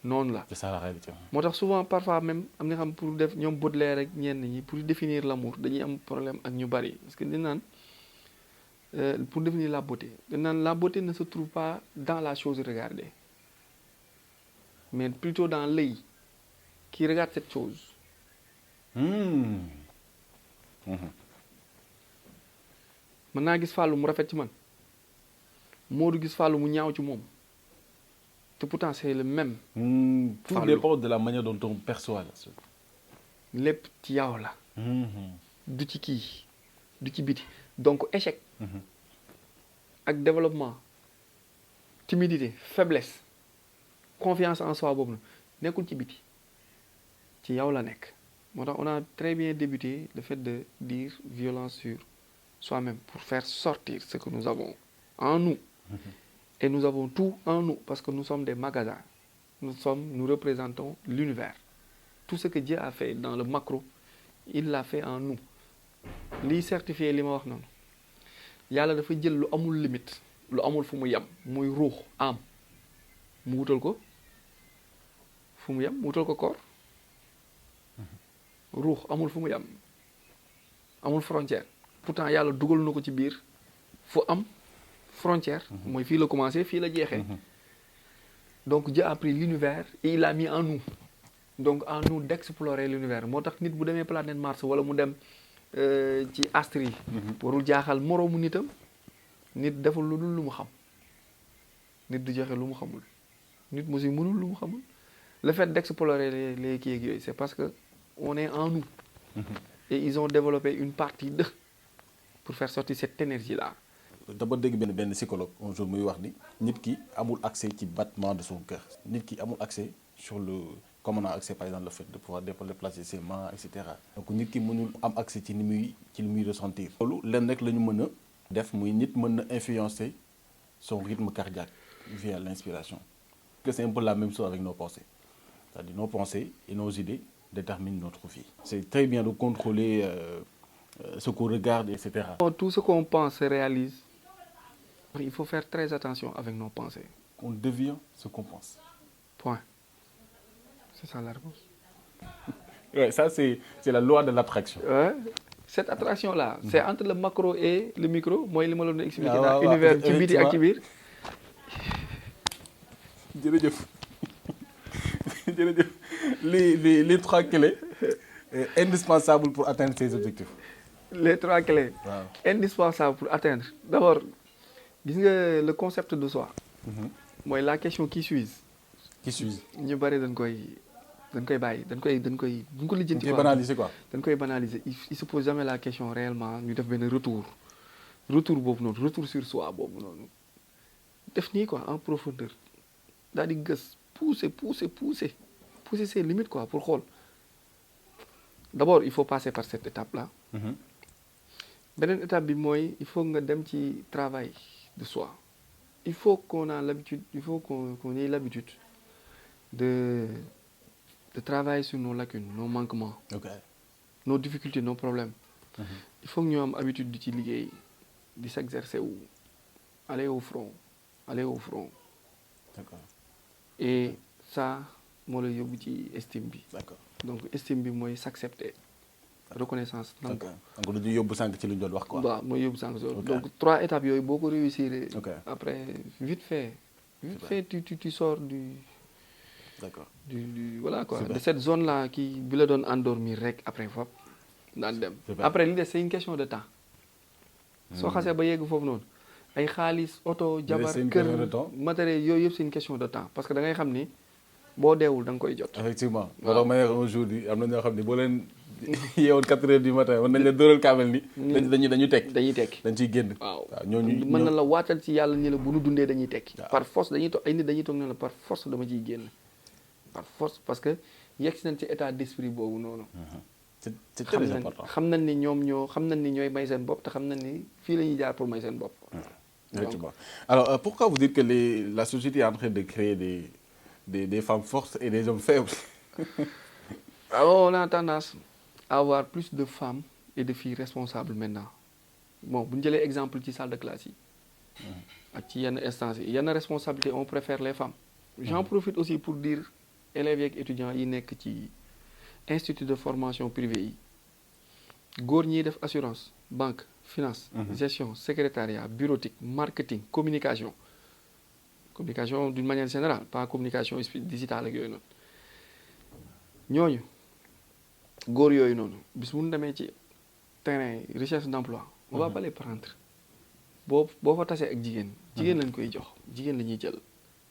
Speaker 1: noonu la.
Speaker 2: c'est ça la réalité.
Speaker 1: moo tax souvent parfois même am na xam pour def ñoom Baudelaire rek ñenn ñi pour définir l'amour dañuy am problème ak ñu bari parce que dañ naan pour définir la beauté dañ naan la beauté ne se trouve pas dans la chose regardée mais plutôt dans l'œil qui regarde cette chose. mën naa gis Fallou mu rafet ci man Modou gis Fallou mu ñaaw ci moom te pourtant c'est le même.
Speaker 2: Tout dépend de la manière dont on perçoit la chose.
Speaker 1: lépp ci yow la. du ci kii du ci biti donc échec. ak développement timidité faiblesse confiance en soi boobu na nekkul ci biti ci yow la nekk moo tax on a très bien débuté le fait de dire violence sur soi-même pour faire sortir ce que nous avons en nous. Et nous avons tout en nous parce que nous sommes des magasins. Nous représentons l'univers. Tout ce que Dieu a fait dans le macro, il l'a fait en nous. Li certifié li ma wax noonu yàlla dafa jël lu amul limite lu amul fu mu yem muy ruux am mu wutal ko fu mu yem mu wutal ko corps ruux amul fu mu yem amul frontière pourtant yàlla dugal na ko ci biir fu am frontière mooy fii la commencé fii la jeexee donc Dieu a pris l'univers et il l'a mis en nous donc en nous d'explorer l'univers moo tax nit bu demee planète Mars wala mu dem ci astre yi warul jaaxal moroomu nitam nit deful lu dul lu mu xam nit du joxe lu mu xamul nit mu si mënul lu mu xamul le fait d'explorer les kii ak yooyu c'est parce que on est en nous et ils ont développé une partie d'eux pour faire sortir cette énergie là.
Speaker 2: dama dégg benn psychologue un jour muy wax ni nit ki amul accès ci battement de son cœur nit ki amul accès sur le comme on a accès par exemple le fait de pouvoir déplacer ses mains et cetera donc nit ki mënul am accès ci li muy ressentir. loolu lenn rek la ñu mën a def muy nit mën na influencer son rythme cardiaque via l'inspiration. que c'est un peu la même chose avec nos pensées c'est-à-dire nos pensées et nos idées déterminent notre vie. c'est très bien de contrôler ce qu'on regarde et cetera.
Speaker 1: Tout ce qu'on pense se réalise. Il faut faire très attention avec nos pensées.
Speaker 2: On devient ce qu'on pense.
Speaker 1: Point. C'est ça la réponse.
Speaker 2: Ouais, ça c'est la loi de l'attraction.
Speaker 1: Ouais. Cette attraction-là, c'est entre le macro et le micro. Moi, il m'a expliqué dans l'univers ci biti ak ci biir.
Speaker 2: Jërëjëf. Jërëjëf. Les trois clés indispensables pour atteindre ses objectifs.
Speaker 1: Les trois clés indispensables pour atteindre. D'abord, gis nga le concept de soi. mooy la question qui suis.
Speaker 2: Qui suis.
Speaker 1: ñu bari dañ koy bàyyi duñ ko lijjanti.
Speaker 2: dañ koy banaliser quoi.
Speaker 1: dañ koy banaliser il se pose jamais la question réellement ñu def benn retour boobu noonu retour sur soi boobu noonu def nii quoi en profondeur daal di gës pousser ses limites quoi pour xool d'abord il faut passer par cette étape là. beneen étape bi mooy il faut nga dem ci travail de soi il faut qu'on ait l'habitude de travailler sur nos lacunes nos manquements. Nos difficultés nos problèmes. il faut que ñu am habitude di ci liggéey di s'exercer wu aller au front.
Speaker 2: D'accord.
Speaker 1: et ça moo lay yóbbu ci estime bi.
Speaker 2: D'accord.
Speaker 1: donc estime bi mooy s'accepter. reconnaissance
Speaker 2: donc dañuy yóbbu sànq ci li ñu doon wax quoi.
Speaker 1: waaw mooy yóbbu sànq donc 3 étapes yooyu boo ko réussir. après vite fait tu sors du.
Speaker 2: D'accord.
Speaker 1: du voilà quoi de cette zone là qui bi la doon endormir rek après foofu daan dem. après li des c'est une question de temps. soo xasee ba yegg foofu noonu ay xaalis oto jabar kër matériel yooyu yëpp c'est une question de temps parce que da ngay xam ni boo deewul da nga koy jot.
Speaker 2: effectivement loolu ma un jour bi am na ñoo xam ne boo leen yeewoon 4 heures du matin mën nañ la dóoral kaamel ni dañuy tekki dañ ciy génn.
Speaker 1: waaw ñooñu mën na la waatal ci yàlla ni la bu nu dundee dañuy tekki. par force dañuy toog ay nit dañuy toog ne la par force dama ciy génn par force parce que yegg si nañ ci état d'esprit boobu noonu.
Speaker 2: c'est très important
Speaker 1: xam nañ ni ñooy may seen bopp te xam nañ ni fii la ñuy jaar pour may seen bopp.
Speaker 2: effectivement alors pourquoi vous dites que la société est en train de créer des femmes fortes et des hommes faibles?
Speaker 1: Alors on a tendance avoir plus de femmes et de filles responsables maintenant bon bu ñu jëlee exemple ci salle de classe yi ak ci yenn instances yi yenn responsabilité on préfère les femmes j'en profite aussi pour dire élèves yeeg étudiants yi nekk ci institut de formation privé yi góor ñiy def assurance banque finance gestion secrétariat bureautique marketing communication d'une manière générale pas communication digitale ak yooyu noonu ñooñu góor yooyu noonu bis bu ñu demee ci terrain recherche d'emploi on va pas les prendre boo fa tasee ak jigéen lañ koy jox jigéen la ñuy jël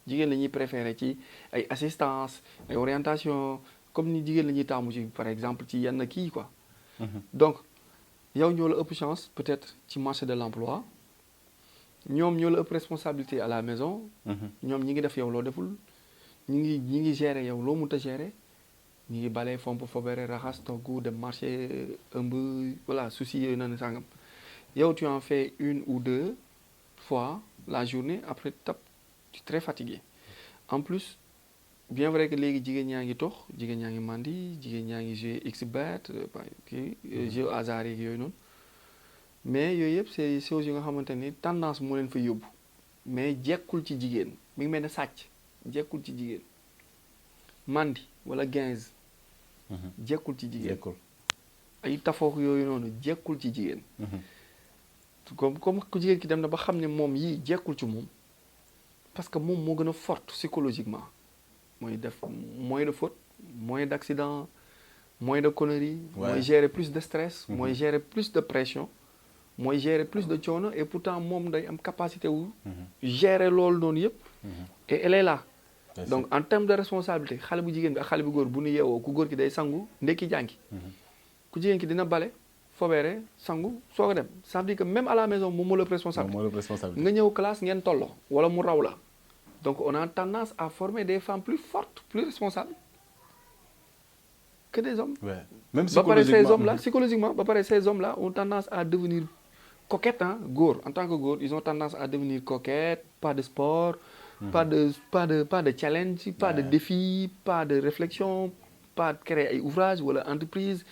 Speaker 1: jigéen la ñuy préféré ci ay assistance ay orientation comme ni jigéen la ñuy taamu ci par exemple ci yenn kii quoi donc yow ñoo la ëpp chance peut-être ci marché de l'emploi ñoom ñoo la ëpp responsabilité à la maison ñoom ñi ngi def yow loo deful ñi ngi gérer yow loo mënta gérer ñi ngi balee fomp fobere raxas togg dem marché ëmb voilà souci yooyu naan sàngam yow tu en fais une ou deux fois la journée après tu es très fatigué en plus bien vrai que léegi jigéen ñaa ngi tox jigéen ñaa ngi mandi jigéen ñaa ngi jouer xbet jeu hasard yeeg yooyu noonu mais yooyu yëpp c'est choses yi nga xamante ni tendance moo leen fa yóbbu mais jekkul ci jigéen mi ngi mel ne sàcc jekkul ci jigéen mandi wala 15 jekkul ci jigéen ay tafook yooyu noonu jekkul ci jigéen comme ku jigéen ki dem na ba xam ne moom yii jekkul ci moom parce que moom moo gën a forte psychologiquement mooy def moins de faute moins d'accident moins de conneries mooy gérer plus de stress mooy gérer plus de pression mooy gérer plus de coono et pourtant moom day am capacité wu gérer loolu noonu yëpp et elle est là donc en termes de responsabilité xale bu jigéen bi ak xale bu góor bu nu yeewoo ku góor ki day sangu ndekki jàngi ku jigéen ki dina bale fobeere sangu soo ko dem ça veut dire que même à la maison moom moo la responsable nga ñëw classe ngeen tolloo wala mu raw la donc on a tendance à former des femmes plus fortes plus responsables que des hommes
Speaker 2: même
Speaker 1: ba pare ces hommes là psychologiquement ba pare ces hommes là ont tendance à devenir coquettes góor en tant que góor ils ont tendance à devenir coquettes pas de sport pas de challenge pas de défi pas de réflexion pas de créer ay ouvrage wala entreprise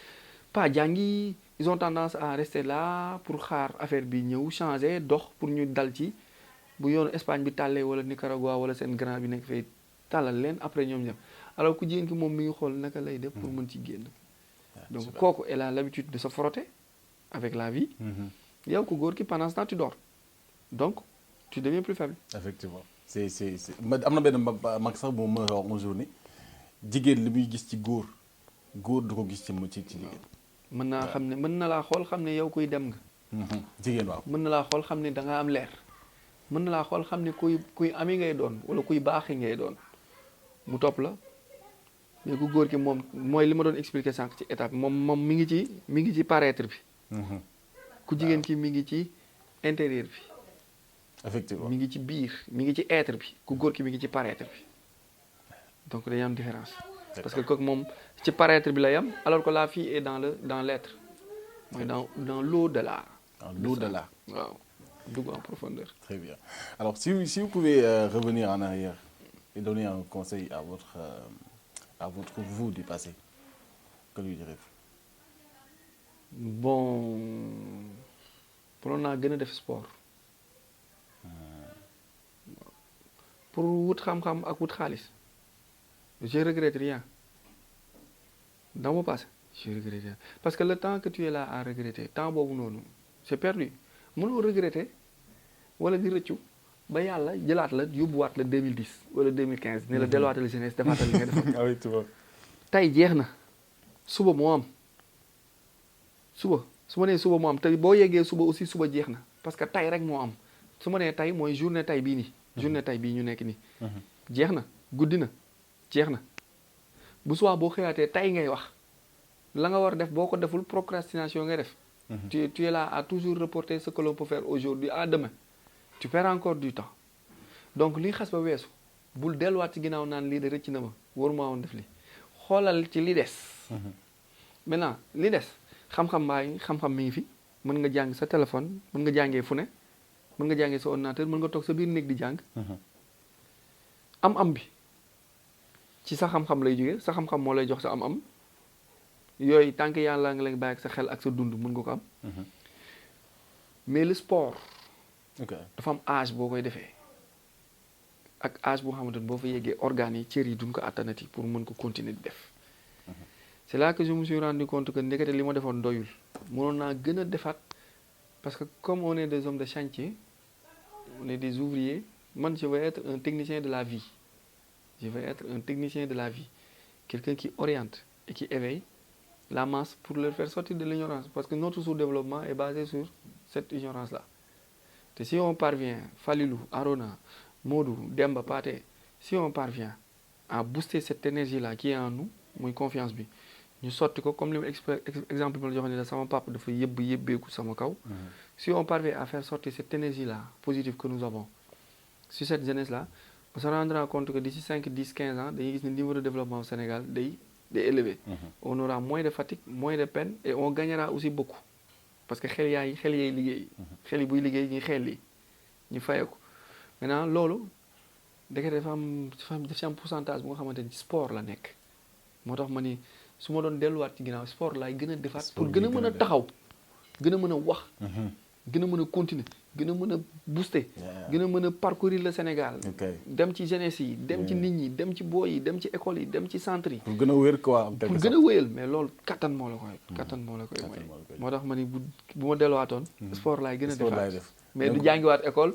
Speaker 1: pas jàngi ils ont tendance à rester là pour xaar affaire bi ñëw changer dox pour ñu dal ci bu yoonu Espagne bi tàllee wala Nicaragua wala seen grand bi nekk fay tàllal leen après ñoom ñëpp alors ku jigéen ki moom mi ngi xool naka lay def pour mën ci génn donc kooku elle a l'habitude de se frotter avec la vie yow ku góor ki pendant ce temps tu dors donc tu deviens plus faible
Speaker 2: effectivement c'est am na benn mag sax moom ma wax un jour ni jigéen li muy gis ci góor du ko gis ci jigéen
Speaker 1: mën naa xam ne mën na laa xool xam ne yow kuy dem nga
Speaker 2: jigéen waaw
Speaker 1: mën na laa xool xam ne da nga am leer mën na laa xool xam ne kuy ami ngay doon wala kuy baaxi ngay doon mu topp la mais ku góor ki moom mooy li ma doon expliquer sànq ci étape moom mi ngi ci paraître bi ku jigéen ki mi ngi ci intérieur bi
Speaker 2: effectivement
Speaker 1: mi ngi ci biir mi ngi ci être bi ku góor ki mi ngi ci paraître bi donc dañuy am différence parce que kooku moom ci paraître bi la yam alors que la fille est dans l'être mooy dans l'au-delà
Speaker 2: l'au-delà
Speaker 1: waaw dugg en profondeur.
Speaker 2: Très bien. Alors si vous pouvez revenir en arrière et donner un conseil à votre vous du passé, que lui direz-vous?
Speaker 1: Bon pour naa gën a def sport pour wut xam-xam ak wut xaalis je regrette rien dans mon passé je regrette rien parce que le temps que tu es là à regretter temps boobu noonu c'est perdu mënoo regretter wala di rëccu ba yàlla jëlaat la yóbbuwaat la 2010 wala 2015 ne la delluwaatal jeunesse defaatal li nga defoon tey jeex na suba moo am suba su ma nee suba moo am tey boo yeggee suba aussi suba jeex na parce que tey rek moo am su ma nee tey mooy journée tey bii nii journée tey bii ñu nekk nii jeex na guddi na jeex na bu suba boo xëyaatee tey ngay wax la nga war a def boo ko deful procrastination ngay def tu es là à toujours reporter ce que l'on peut faire aujourd'hui à demain tu perds encore du temps donc li xas ba weesu bul delluwaat ci ginnaaw naan lii de rëcc na ma waruma woon def li xoolal ci li des maintenant li des xam-xam mi ngi fi mën nga jàng sa téléphone mën nga jàngee fu ne mën nga jàngee sa ordinateur mën nga toog sa biir néeg di jàng am-am bi ci sa xam-xam lay jógee sa xam-xam moo lay jox sa am-am yooyu tant que yàlla nga lay bàyyi ak sa xel ak sa dund mën nga ko am. mais le sport. dafa am âge boo koy defee. ak âge boo xamante ni boo fa yeggee organes yi cër yi duñ ko attanati pour mën ko continuer di def. c'est là que je me suis rendu compte que ndekete li ma defoon doyul. mënoon naa gën a defaat parce que comme on est des hommes de chantier on est des ouvriers man je veux être un technicien de la vie. je veux être un technicien de la vie. quelqu'un qui oriente et qui éveille la masse pour leur faire sortir de l'ignorance. Parce que notre sous-développement est basé sur cette ignorance-là. Et si on parvient, Falilou, Arona, Modou, Demba, Pate, si on parvient à booster cette énergie-là qui est en nous, mon confiance, nous sortons comme l'exemple de mon papa de si on parvient à faire sortir cette énergie-là positive que nous avons sur cette jeunesse-là, on se rendra compte que d'ici 5, 10, 15 ans, le niveau de développement au Sénégal est élevé. On aura moins de fatigue, moins de peine et on gagnera aussi beaucoup. Parce que xel yi liggéey xel yi buy liggéey ñi xel yi ñu fayeku maintenant loolu dafa am pourcentage bu nga xamante ni sport la nekk moo tax ma ni su ma doon delluwaat ci ginnaaw sport laay gën a defaat pour gën a mën a taxaw gën a mën a wax gën a mën a continuer gën a mën a booster gën a mën a parcourir le Sénégal dem ci jeunesse yi dem ci nit ñi dem ci boy yi dem ci école yi dem ci centre yi
Speaker 2: pour gën a wér quoi
Speaker 1: pour gën a wéyal mais loolu kattan moo la koy kattan moo la koy mooy moo tax ma ni bu ma delluwaatoon sport laay gën a defaat mais du jàngiwaat école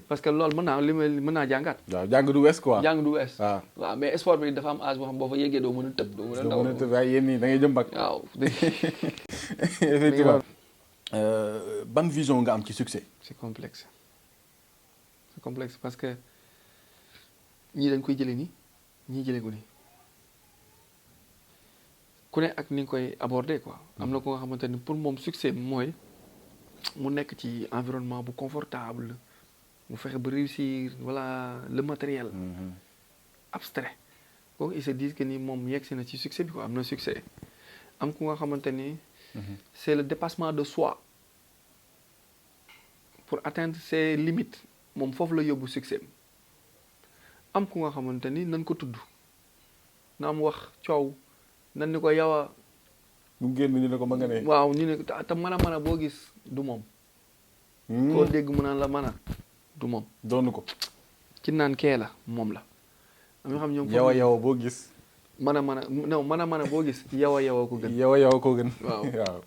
Speaker 1: parce que loolu mën naa jàngaat
Speaker 2: waaw jàng du wees quoi
Speaker 1: jàng du wees waaw mais sport bi dafa am âge boo xam boo fa yeggee doo mën a tëb doo mën a
Speaker 2: tëb waaye yéen nii da ngay jëm bac
Speaker 1: waaw
Speaker 2: effectivement ban vision nga am ci succès.
Speaker 1: c'est complexe parce que ñii dañ koy jëlee nii ñii jëlee ko nii ku ne ak ni nga koy aborder quoi. am na ko nga xamante ni pour moom succès mooy mu nekk ci environnement bu confortable mu fexe ba réussir voilà le matériel. abstrait kooku ils se disent que ni moom yegg si na ci succès bi quoi am na succès am ku nga xamante ni. c'est le dépassement de soi pour atteindre ses limites moom foofu la yóbbu succès am ku nga xamante ni nan ko tudd na am wax coow nan ni ko yow a
Speaker 2: mu génn ñu ne ko ma nga ne
Speaker 1: waaw ñu ne te mën a boo gis du moom koo dégg mu naan la mën a du moom
Speaker 2: doonu ko
Speaker 1: ci naan kee la moom la am yoo xam ñoom
Speaker 2: yow boo gis
Speaker 1: mën a boo gis yow a ko gën
Speaker 2: yow ko gën
Speaker 1: waaw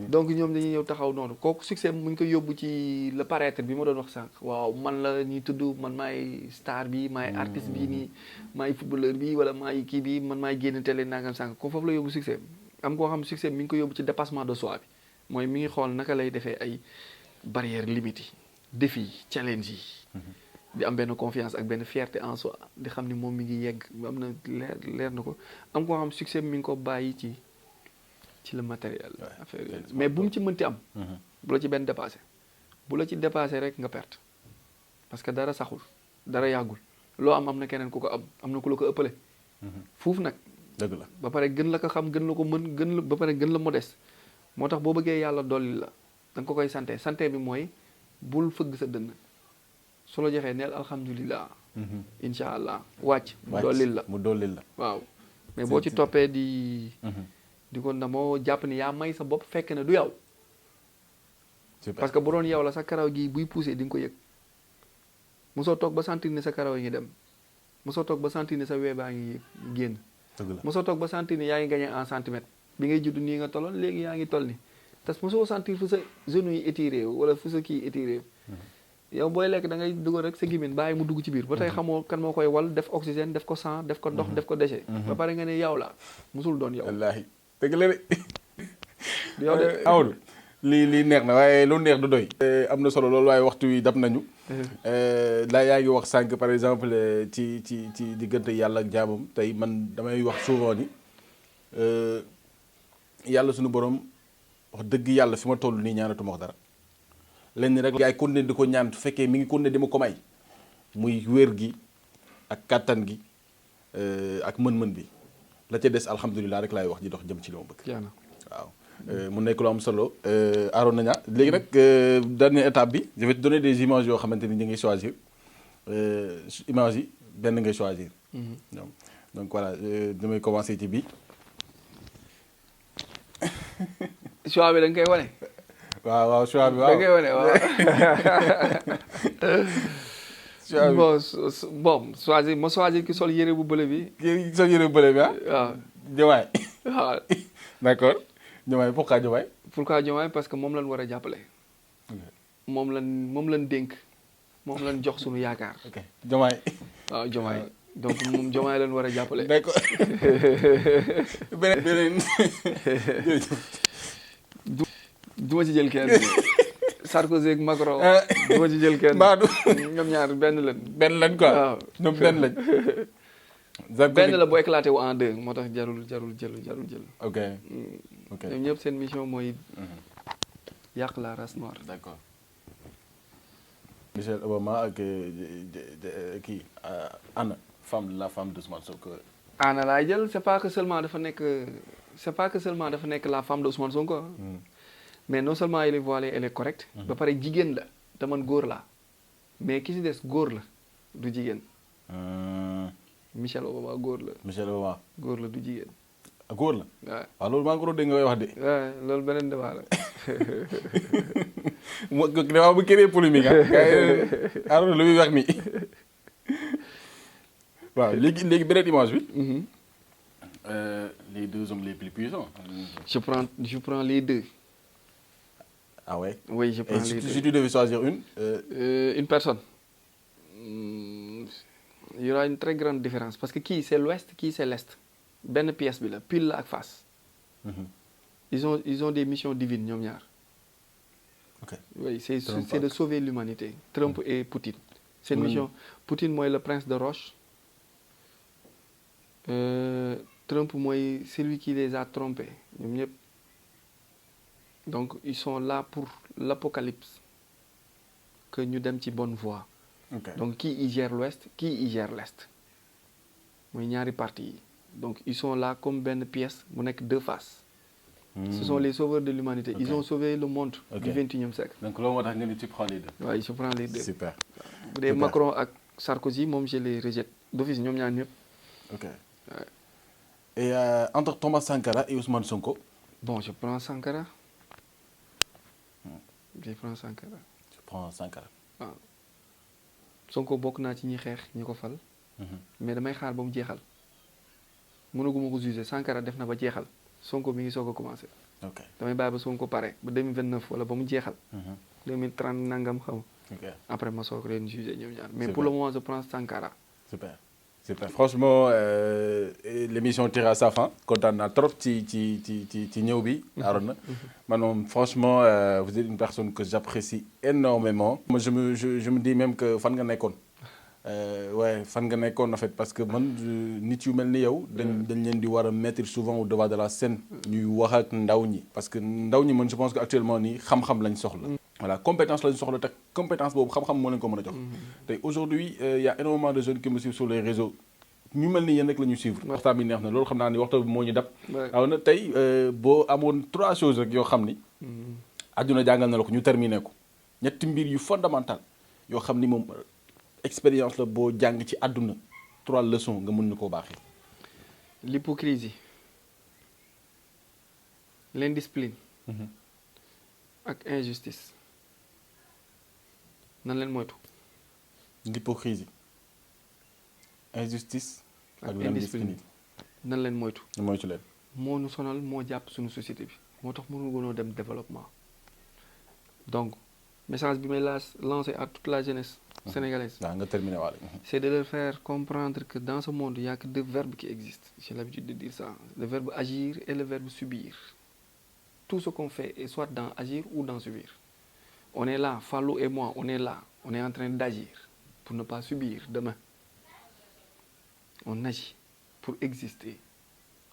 Speaker 1: donc ñoom dañuy ñëw taxaw noonu kooku succès mu ngi ko yóbbu ci le paraître bi ma doon wax sànq waaw man la ñuy tudd man maay star bi maay artiste bi nii maay footballeur bi wala maay kii bi man maay génn télé nangam sànq ko foofu la yóbbu succès am koo xam succès mi ngi ko yóbbu ci dépassement de soi bi mooy mi ngi xool naka lay defee ay barrières limites yi défis yi challenge yi di am benn confiance ak benn fierté en soi di xam ni moom mi ngi yegg am na leer na ko am koo xam succès mi ngi ko bàyyi ci le matériel affaire yooyu mais bu mu ci mënti am bu la ci benn dépassé bu la ci dépassé rek nga perte parce que dara saxul dara yàggul loo am na keneen ku ko am na ku la ko ëppale fuuf nag
Speaker 2: dëgg la
Speaker 1: ba pare gën la ko xam gën la ko mën gën la ba pare gën la modeste moo tax boo bëggee yàlla dolli la da nga ko koy santé bi mooy bul fëgg sa dënn su la joxee neel alhamdulilah incha allah wàcc mu dollil la waaw mais boo ci toppee di ko ndamoo jàpp ni yaa may sa bopp fekk na du yow parce que bu doon yow la sa karaw gi buy poussé di nga ko yëg mosoo toog ba sentir ne sa karaw yi ngi dem mosoo toog ba sentir ne sa weebaa ngi génn mosoo toog ba sentir ne yaa ngi gagné en centimètre bi ngay judd nii nga tolloon léegi yaa ngi toll ni te mosoo sentir fu sa genoux yi étiré wala fu sa kii étiré yow booy lekk da ngay dugal rek sa gémmiñ bàyyi mu dugg ci biir ba tey xamoo kan moo koy wal def oxygène def ko sang def ko ndox def ko déchet ba pare nga ne yow la mosul doon yow
Speaker 2: wallaahi dëgg la de yow de Amadou lii neex na waaye lu neex du doy am na solo loolu waaye waxtu wi dab nañu laa yaa ngi wax sànq par exemple ci diggante yàlla ak jaamam tey man damay wax souvent ni yàlla suñu borom wax dëgg yàlla fi ma toll nii ñaanatuma wax dara lenn rek yaay continuer di ko ñaan su fekkee mi ngi continuer di ma ko may muy wér gi ak kàttan gi ak mën-mën bi la ca des alhamdulilah rek laay wax ji dox jëm ci li ma bëgg waaw mu nekk lu am solo Arona Niang léegi nag dernière étape bi je vais te donner des images yoo xamante ni ñu ngi choisir images yi benn ngay choisir donc voilà damay commencer ci bii
Speaker 1: choix bi da nga koy wane.
Speaker 2: waaw choix bi waaw
Speaker 1: da nga koy wane waaw.
Speaker 2: choix bi
Speaker 1: bon choisir ki sol yére bu bële bi.
Speaker 2: ki sol yére bu bële bi ah.
Speaker 1: waaw
Speaker 2: Diomaye.
Speaker 1: waaw.
Speaker 2: d'accord Diomaye pourquoi Diomaye.
Speaker 1: pourquoi Diomaye parce que moom lañ war a jàppale. moom lañ dénk moom lañ jox suñu yaakaar.
Speaker 2: ok Diomaye.
Speaker 1: waaw Diomaye donc moom Diomaye lañ war a jàppale.
Speaker 2: d'accord beneen
Speaker 1: du ma ci jël kenn. Sarkozy ak Macron. du ma ci jël kenn.
Speaker 2: Badou
Speaker 1: ñoom ñaar benn lañ.
Speaker 2: benn lañ quoi.
Speaker 1: waaw
Speaker 2: ñoom benn lañ.
Speaker 1: benn la bu éclaté wu en deux moo tax jarul jël.
Speaker 2: ok ok
Speaker 1: ñoom ñëpp seen mission mooy yàq la race noire.
Speaker 2: d'accord. Michelle Obama ak kii Anna la femme d'Ousmane Sonko.
Speaker 1: Anna laay jël c'est pas que seulement dafa nekk la femme d'Ousmane Sonko. mais non seulement elle est voilée elle est correcte. ba pare jigéen la te man góor laa mais ki si des góor la du jigéen. Michelle Obama góor la.
Speaker 2: Michelle Obama
Speaker 1: góor la du jigéen.
Speaker 2: góor la.
Speaker 1: waaw
Speaker 2: waaw loolu maa ngi ko doon dégg nga koy wax de.
Speaker 1: waaw loolu beneen débat la.
Speaker 2: damaa bu créer polémique ah. lu muy wax nii. waaw léegi beneen image bi. Les deux hommes les plus puissants.
Speaker 1: je prends les deux.
Speaker 2: ah ouais.
Speaker 1: oui je prends les deux.
Speaker 2: Si tu devais choisir
Speaker 1: une personne. Il y aura une très grande différence parce que kii c'est l'ouest kii c'est l'est. benn pièce bi la pile la ak face. ils ont des missions divines ñoom ñaar.
Speaker 2: ok
Speaker 1: oui c'est de sauver l'humanité Trump et Poutine. seen mission Poutine mooy le prince de roche. Trump mooy celui qui les a trompés ñoom ñëpp. donc ils sont là pour l'apocalypse que ñu dem ci bonne voie.
Speaker 2: ok
Speaker 1: donc kii il gère l'ouest kii il gère l'est mooy ñaari parties yi. donc ils sont là comme benn pièce mu nekk deux faces. Ce sont les sauveurs de l'humanité. Ils ont sauvé le monde du XXIe siècle.
Speaker 2: donc loolu moo tax nga ni tu prends les deux.
Speaker 1: waaw je prends les deux.
Speaker 2: super.
Speaker 1: bu dee Macron ak Sarkozy moom je les rejette d'office ñoom ñaar ñëpp.
Speaker 2: ok et entre Thomas Sankara et Ousmane Sonko.
Speaker 1: bon je prends Sankara. je prends Sankara.
Speaker 2: je prends Sankara.
Speaker 1: waaw Sonko bokk naa ci ñi xeex ñi ko fal. mais damay xaar ba mu jeexal. mënaguma ko juger Sankara def na ba jeexal Sonko mi ngi soog a commencé.
Speaker 2: ok
Speaker 1: damay bàyyi ba Sonko pare ba 2029 wala ba mu jeexal. 2030 nangam xam. après ma soog leen juger ñoom ñaar mais pour le moment je prends Sankara.
Speaker 2: super franchement l'émission tire à sa fin kontaan naa trop ci ñëw bi. Arona man moom franchement vous êtes une personne que j'apprécie énormément. moi je me dis même que fan nga nekkoon. ouais fan nga nekkoon en fait parce que man nit yu mel ni yow. dañ leen di war a mettre souvent au devant de la scène. ñuy wax ak ndaw ñi parce que ndaw ñi man je pense que actuellement nii xam-xam lañ soxla. voilà compétence lañ soxla te compétence boobu xam-xam moo leen ko mën a jox. tey aujourd'hui y a énormément de jeunes qui me suivent sur les réseaux. ñu mel ni yéen rek la ñuy suivre. waxtaan bi neex na loolu xam naa ni waxtaan bi moo ñu dab. waaw na tey boo amoon 3 choses rek yoo xam ni. àdduna jàngal na la ko ñu terminé ko ñetti mbir yu fondamental yoo xam ni moom. expérience la boo jàng ci àdduna 3 leçons nga mën na koo baaxee.
Speaker 1: l'hypocrisie l'indiscipline ak injustice nan leen moytu.
Speaker 2: l'hypocrisie injustice ak l'indiscipline
Speaker 1: nan leen moytu.
Speaker 2: moytu leen.
Speaker 1: moo nu sonal moo jàpp suñu société bi moo tax mënu gënoo dem développement donc message bi may lancer à toute la jeunesse sénégalaise.
Speaker 2: nga terminé waale.
Speaker 1: c'est de leur faire comprendre que dans ce monde il y a que 2 verbes qui existent. J'ai l'habitude de dire ça. Le verbe agir et le verbe subir. Tout ce qu'on fait est soit dans agir ou dans subir. On est là, Fallou et moi, on est là. On est en train d'agir pour ne pas subir demain. On agit pour exister.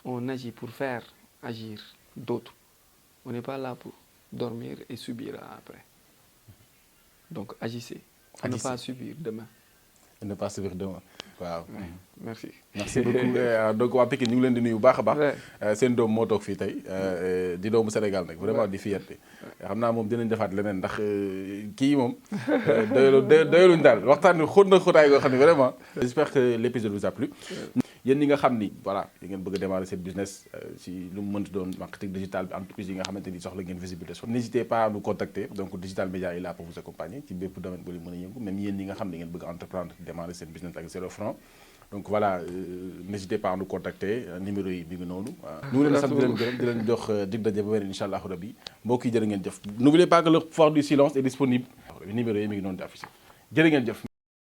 Speaker 1: On agit pour faire agir d'autres. On n'est pas là pour dormir et subir après. Donc agissez. À ne pas subir demain.
Speaker 2: À ne pas subir demain waaw.
Speaker 1: merci.
Speaker 2: merci beaucoup donc waa Pikine ñu ngi leen di nuyu bu baax a baax. seen doom moo toog fii tey di doomu Sénégal nag vraiment di fierté. xam naa moom dinañ defaat leneen ndax kii moom doyaluñ daal waxtaan bi xóot na xóotaay goo xam ne vraiment. j'espère que l'épisode vous a plu. yéen ñi nga xam ni voilà yi ngeen bëgg a démarrer seen business si lu mu mënti doon marketing digital bi entreprise yi nga xamante ni soxla ngeen visibilité n'hésitez pas à nous contacter donc Digital Media est là pour vous accompagner ci bépp domaine bu leen mën a yëngu même yéen ñi nga xam ne ngeen bëgg a entreprendre démarrer seen business ak 0 franc donc voilà n'hésitez pas à nous contacter numéro yi bi ngi noonu ñu ngi leen sant di leen gërëm di leen jox dig daje ba beneen incha allah rabbi mbokk yi jërë ngeen jëf n'oubliez pas que le pouvoir du silence est disponible numéro yi mi ngi noonu di affiché jërë ngeen jëf